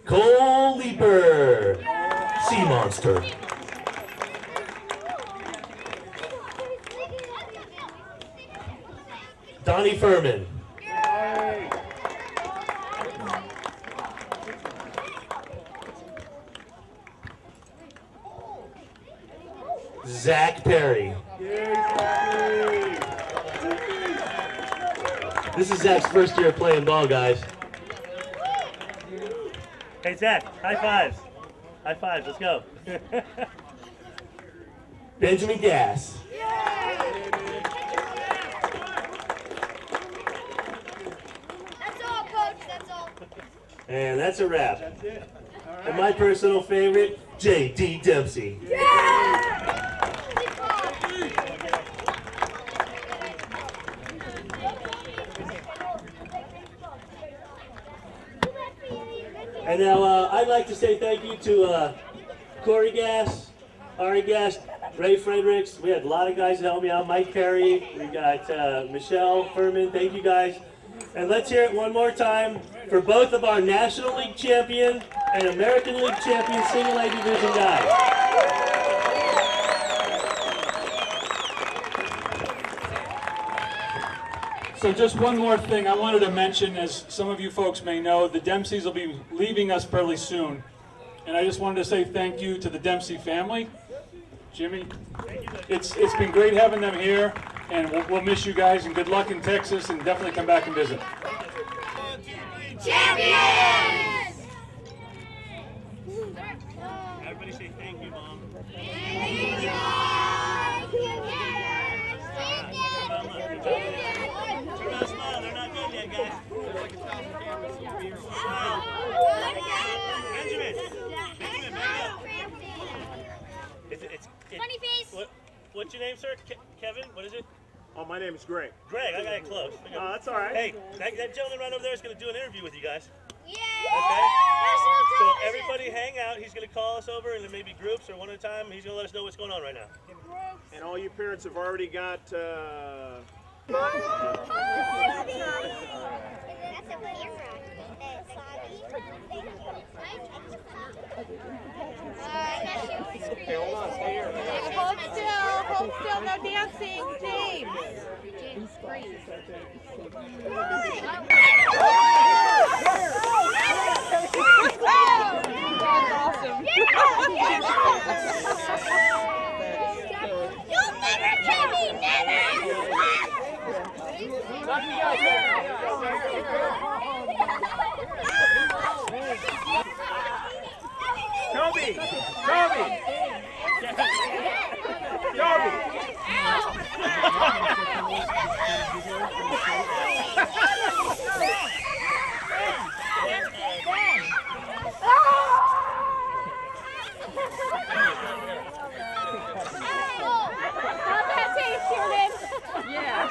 Cole Leeper, Sea Monster. Donnie Furman. Zach Perry. This is Zach's first year playing ball, guys. Hey, Zach, high fives. High fives, let's go. Benjamin Gass. That's all, Coach. That's all. And that's a wrap. That's it. All right. And my personal favorite, J.D. Dempsey. And now I'd like to say thank you to Corey Gass, Ari Gass, Ray Fredericks. We had a lot of guys help me out. Mike Perry. We got Michelle Furman. Thank you guys. And let's hear it one more time for both of our National League champion and American League champion single A division guys. So just one more thing I wanted to mention, as some of you folks may know, the Dempseys will be leaving us fairly soon. And I just wanted to say thank you to the Dempsey family. Jimmy, it's been great having them here, and we'll miss you guys, and good luck in Texas, and definitely come back and visit. Champions! Everybody say thank you, Mom. Smile, they're not done yet, guys. Benjamin, back up. It's Funny face. What's your name, sir? Kevin? What is it? Oh, my name is Greg. Greg, I got it close. Oh, that's all right. Hey, that gentleman right over there is going to do an interview with you guys. Yay! Okay. National So television. everybody hang out. He's going to call us over in maybe groups or one at a time. He's going to let us know what's going on right now. And all you parents have already got Hold still, no dancing, James, freeze. That's awesome. You'll never get me, never! Kobe! Kobe! Yeah.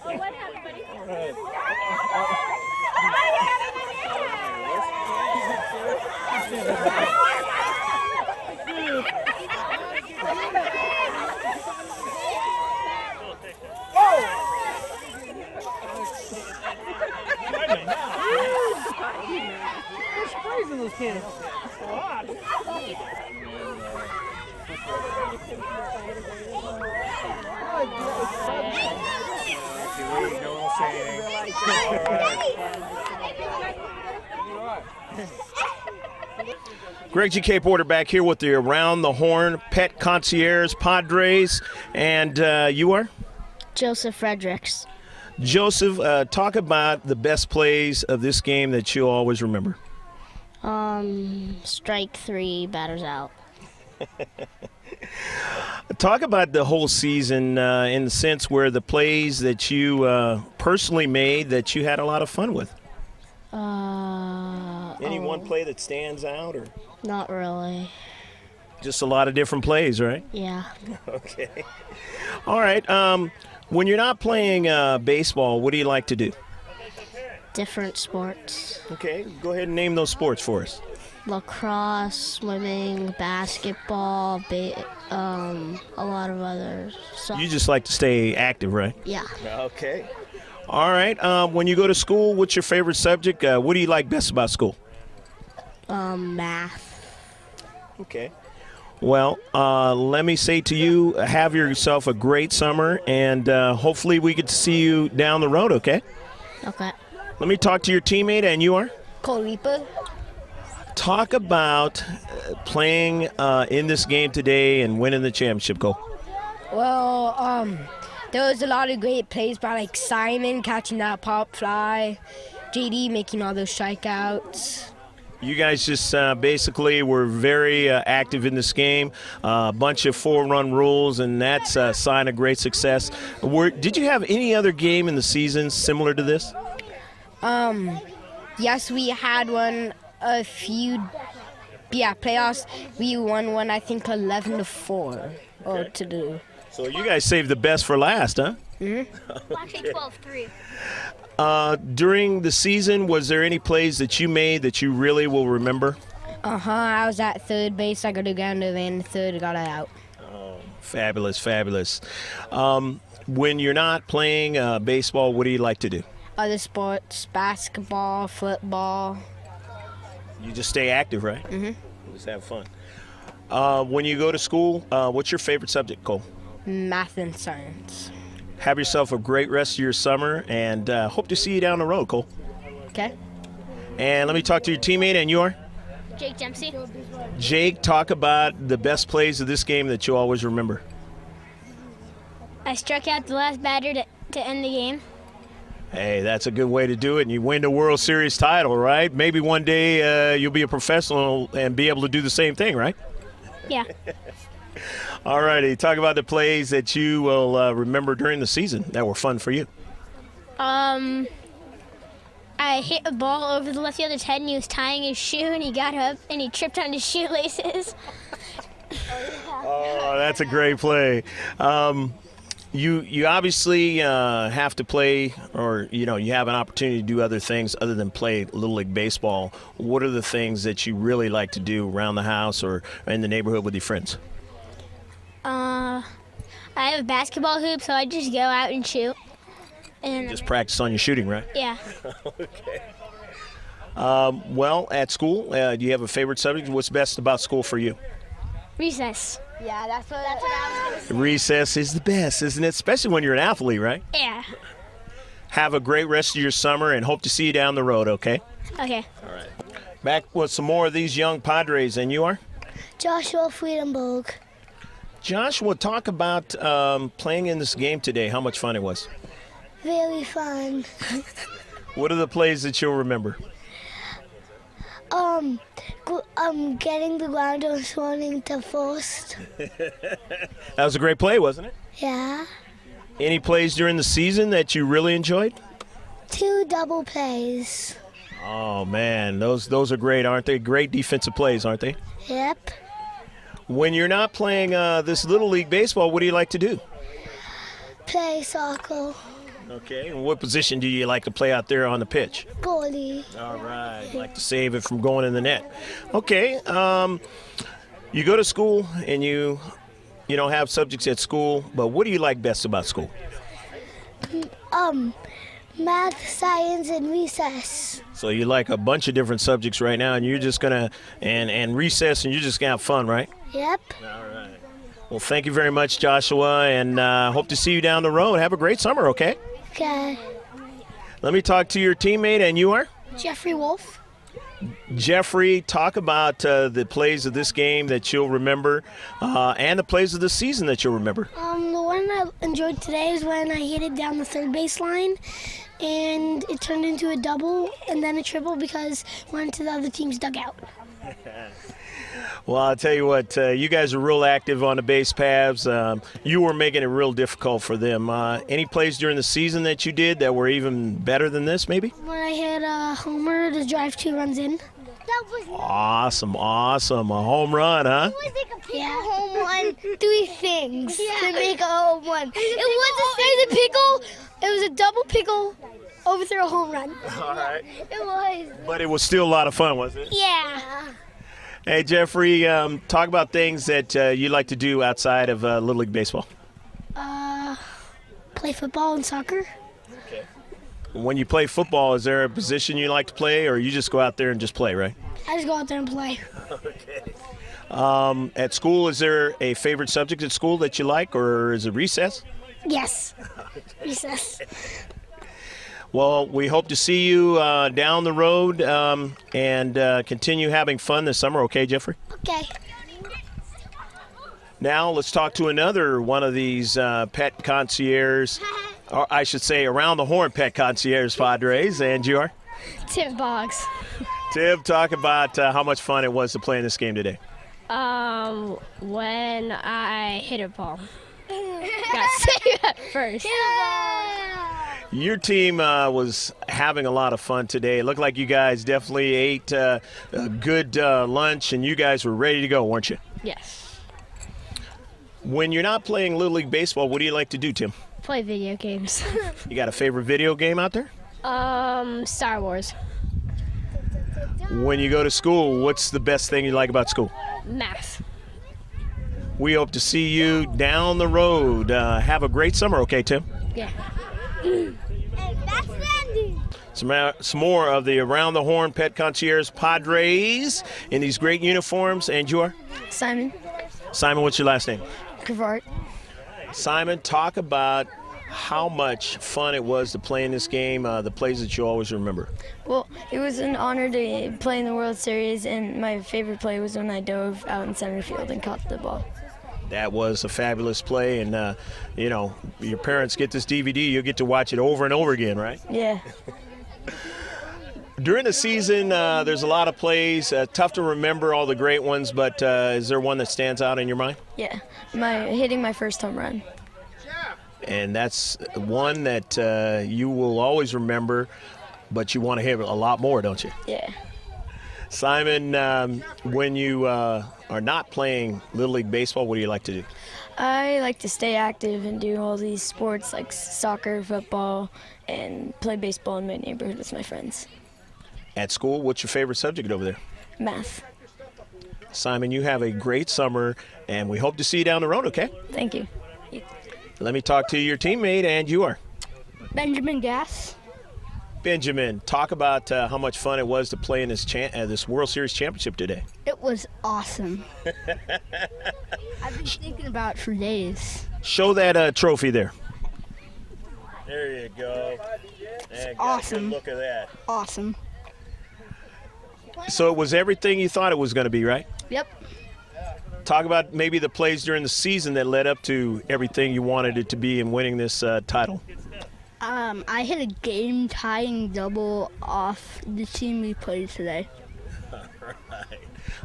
What happened, buddy? There's sprays in those cans. Greg G. K. Porter back here with the Around the Horn Pet Concierge Padres. And you are? Joseph Fredericks. Joseph, talk about the best plays of this game that you always remember. Strike 3, batters out. Talk about the whole season in the sense where the plays that you personally made that you had a lot of fun with. Any one play that stands out, or Not really. just a lot of different plays, right? Yeah. Okay. All right. When you're not playing baseball, what do you like to do? Different sports. Okay. Go ahead and name those sports for us. Lacrosse, swimming, basketball, a lot of others. So, You just like to stay active, right? yeah. Okay. All right. When you go to school, what's your favorite subject? What do you like best about school? Math. Okay. Well, let me say to you, have yourself a great summer, and hopefully we get to see you down the road, okay? Okay. Let me talk to your teammate, and you are? Cole Reaper. Talk about playing in this game today and winning the championship, Cole. Well, there was a lot of great plays by like Simon catching that pop fly, JD making all those strikeouts. You guys just basically were very active in this game. A bunch of 4-run rules, and that's a sign of great success. Did you have any other game in the season similar to this? Yes, we had one a few, playoffs. We won one, I think 11-4 or to do. So you guys saved the best for last, huh? Actually, 12-3. During the season, was there any plays that you made that you really will remember? I was at third base. I got to ground over in third, got it out. Fabulous, fabulous. When you're not playing baseball, what do you like to do? Other sports, basketball, football. You just stay active, right? Mm-hmm. Just have fun. When you go to school, what's your favorite subject, Cole? Math and science. Have yourself a great rest of your summer, and hope to see you down the road, Cole. Okay. And let me talk to your teammate, and you are? Jake Dempsey. Jake, talk about the best plays of this game that you always remember. I struck out the last batter to end the game. Hey, that's a good way to do it, and you win the World Series title, right? Maybe one day you'll be a professional and be able to do the same thing, right? Yeah. All righty, talk about the plays that you will remember during the season that were fun for you. I hit a ball over the left fielder's head, and he was tying his shoe, and he got up, and he tripped on his shoelaces. Oh, that's a great play. You obviously have to play, or you have an opportunity to do other things other than play Little League Baseball. What are the things that you really like I have a basketball hoop, so I just go out and shoot. And Just practice on your shooting, right? yeah. Okay. Well, at school, do you have a favorite subject? What's best about school for you? Recess. Yeah, that's what I was. Recess is the best, isn't it? Especially when you're an athlete, right? Yeah. Have a great rest of your summer and hope to see you down the road, okay? Okay. All right. Back with some more of these young Padres, and you are? Joshua Friedenberg. Joshua, talk about playing in this game today, how much fun it was. Very fun. What are the plays that you'll remember? Getting the ground and running to first. That was a great play, wasn't it? Yeah. Any plays during the season that you really enjoyed? 2 double plays. Oh, man, those are great, aren't they? Great defensive plays, aren't they? Yep. When you're not playing this Little League baseball, what do you like to do? Play soccer. Okay, and what position do you like to play out there on the pitch? Goalie. All right, like to save it from going in the net. Okay, you go to school and you don't have subjects at school, but what do you like best about school? Math, science, and recess. So you like a bunch of different subjects right now, and you're just gonna and recess, and you're just gonna have fun, right? Yep. All right. Well, thank you very much, Joshua, and hope to see you down the road. Have a great summer, okay? Okay. Let me talk to your teammate, and you are? Jeffrey Wolf. Jeffrey, talk about the plays of this game that you'll remember and the plays of the season that you'll remember. The one I enjoyed today is when I hit it down the third base line, and it turned into a double and then a triple because it went to the other team's dugout. Well, I'll tell you what, you guys are real active on the base paths. You were making it real difficult for them. Any plays during the season that you did that were even better than this, maybe? When I hit a homer to drive 2 runs in. That was Awesome. A home run, huh? yeah. Home run. 3 things to make a home run. It was a pickle. It was a double pickle overthrow home run. All right. It was. But it was still a lot of fun, wasn't it? Yeah. Hey, Jeffrey, talk about things that you like to do outside of Little League Baseball. Play football and soccer. When you play football, is there a position you like to play, or you just go out there and just play, right? I just go out there and play. At school, is there a favorite subject at school that you like, or is it recess? Yes. Recess. Well, we hope to see you down the road and continue having fun this summer, okay, Jeffrey? Okay. Now let's talk to another one of these pet concierge, or I should say around the horn pet concierge Padres, and you are? Tim Boggs. Tim, talk about how much fun it was to play in this game today. When I hit a ball. Got saved at first. Your team was having a lot of fun today. It looked like you guys definitely ate a good lunch, and you guys were ready to go, weren't you? Yes. When you're not playing Little League Baseball, what do you like to do, Tim? Play video games. You got a favorite video game out there? Star Wars. When you go to school, what's the best thing you like about school? Math. We hope to see you down the road. Have a great summer, okay, Tim? Yeah. Some more of the Around the Horn Pet Concierge Padres in these great uniforms. And you are? Simon. Simon, what's your last name? Kavart. Simon, talk about how much fun it was to play in this game, the plays that you always remember. Well, it was an honor to play in the World Series, and my favorite play was when I dove out in center field and caught the ball. That was a fabulous play, and, your parents get this DVD, you'll get to watch it over and over again, right? Yeah. During the season, there's a lot of plays, tough to remember all the great ones, but is there one that stands out in your mind? Yeah. Hitting my first home run. And that's one that you will always remember, but you want to hit a lot more, don't you? Yeah. Simon, when you are not playing Little League Baseball, what do you like to do? I like to stay active and do all these sports like soccer, football, and play baseball in my neighborhood with my friends. At school, what's your favorite subject over there? Math. Simon, you have a great summer, and we hope to see you down the road, okay? Thank you. Let me talk to your teammate, and you are. Benjamin Gass. Benjamin, talk about how much fun it was to play in this World Series championship today. It was awesome. I've been thinking about it for days. Show that trophy there. There you go. Awesome. Look at that. Awesome. So it was everything you thought it was going to be, right? Yep. Talk about maybe the plays during the season that led up to everything you wanted it to be in winning this title. I hit a game-tying double off the team we played today. Right.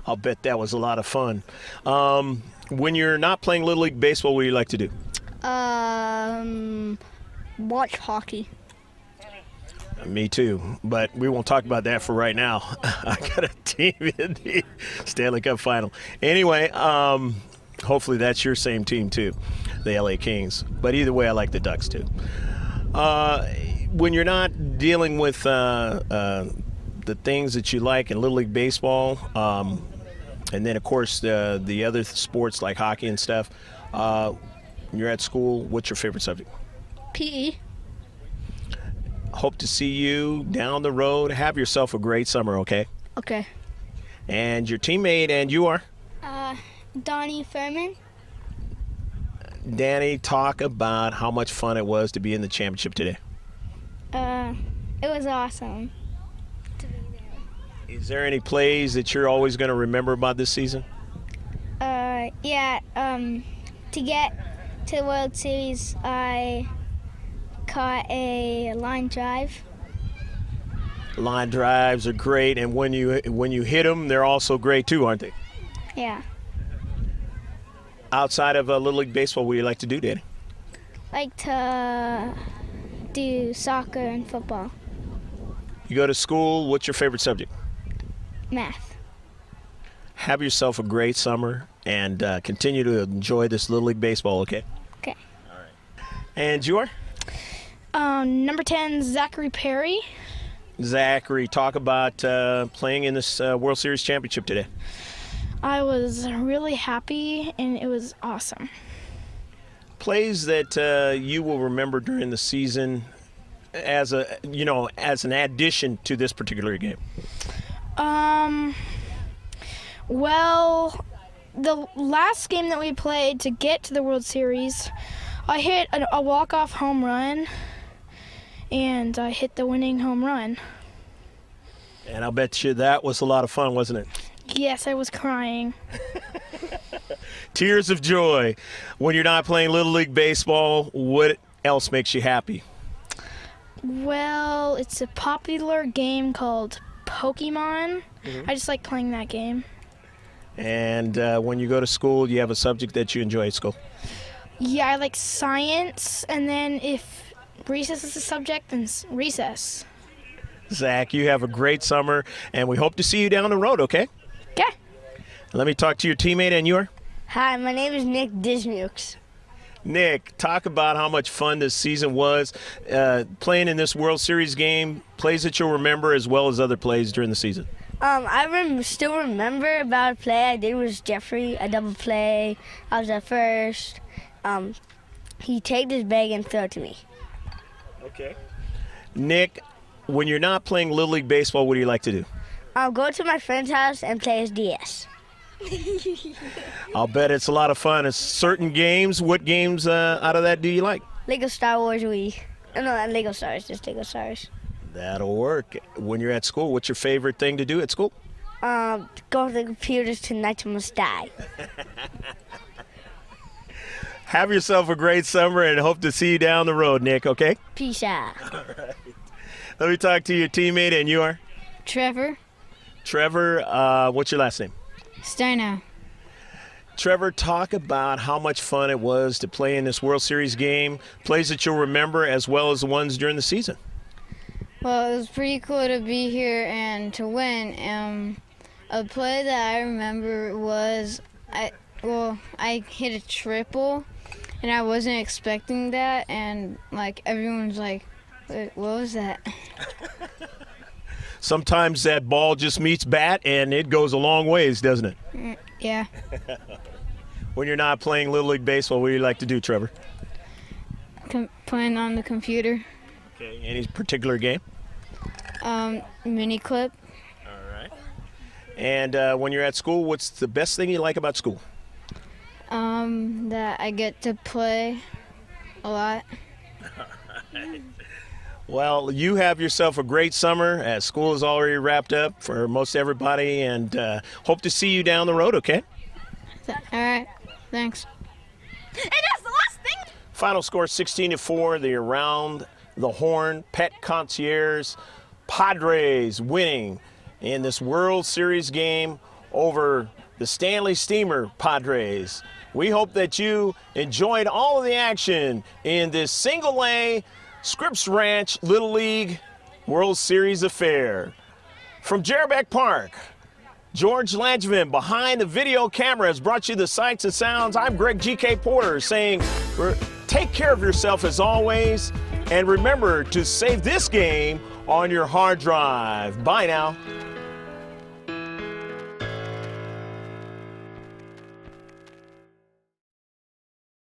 I'll bet that was a lot of fun. When you're not playing Little League Baseball, what do you like to do? Watch hockey. Me too, but we won't talk about that for right now. I got a team in the Stanley Cup final. Anyway, hopefully that's your same team too, the LA Kings. But either way, I like the Ducks too. When you're not dealing with the things that you like in Little League Baseball, and then of course the other sports like hockey and stuff, you're at school, what's your favorite subject? PE. Hope to see you down the road. Have yourself a great summer, okay? Okay. And your teammate, and you are? Donnie Furman. Danny, talk about how much fun it was to be in the championship today. It was awesome. Is there any plays that you're always going to remember about this season? Yeah, to get to the World Series, I caught a line drive. Line drives are great, and when you hit them, they're also great too, aren't they? Yeah. Outside of Little League Baseball, what do you like to do, Danny? Like to do soccer and football. You go to school, what's your favorite subject? Math. Have yourself a great summer and continue to enjoy this Little League Baseball, okay? Okay. All right. And you are? Number 10, Zachary Perry. Zachary, talk about playing in this World Series championship today. I was really happy, and it was awesome. Plays that you will remember during the season as an addition to this particular game. Well, the last game that we played to get to the World Series, I hit a walk-off home run, and I hit the winning home run. And I'll bet you that was a lot of fun, wasn't it? Yes, I was crying. Tears of joy. When you're not playing Little League Baseball, what else makes you happy? Well, it's a popular game called Pokemon. I just like playing that game. And when you go to school, you have a subject that you enjoy at school? Yeah, I like science, and then if recess is a subject, then recess. Zach, you have a great summer, and we hope to see you down the road, okay? Okay. Let me talk to your teammate, and you are? Hi, my name is Nick Dismukes. Nick, talk about how much fun this season was, playing in this World Series game, plays that you'll remember as well as other plays during the season. I still remember about a play I did with Jeffrey, a double play. I was at first. He taped his bag and threw it to me. Okay. Nick, when you're not playing Little League Baseball, what do you like to do? I'll go to my friend's house and play his DS. I'll bet it's a lot of fun. It's certain games. What games out of that do you like? Lego Star Wars Wii. No, not Lego Stars, just Lego Stars. That'll work. When you're at school, what's your favorite thing to do at school? Go to the computers tonight, I must die. Have yourself a great summer and hope to see you down the road, Nick, okay? Peace out. All right. Let me talk to your teammate, and you are? Trevor. Trevor, what's your last name? Steiner. Trevor, talk about how much fun it was to play in this World Series game, plays that you'll remember as well as the ones during the season. Well, it was pretty cool to be here and to win. A play that I remember was I hit a triple, and I wasn't expecting that, and like everyone's like, "Wait, what was that?" Sometimes that ball just meets bat, and it goes a long ways, doesn't it? Yeah. When you're not playing Little League Baseball, what do you like to do, Trevor? playing on the computer. Okay. Any particular game? Mini clip. All right. And when you're at school, what's the best thing you like about school? That I get to play a lot. Well, you have yourself a great summer as school is already wrapped up for most everybody, and hope to see you down the road, okay? All right. Thanks. And that's the last thing. Final score 16-4, the Around the Horn Pet Concierge Padres winning in this World Series game over the Stanley Steemer Padres. We hope that you enjoyed all of the action in this single A Scripps Ranch Little League World Series affair. From Jerbeck Park, George Langevin behind the video camera has brought you the sights and sounds. I'm Greg G.K. Porter saying take care of yourself as always, and remember to save this game on your hard drive. Bye now.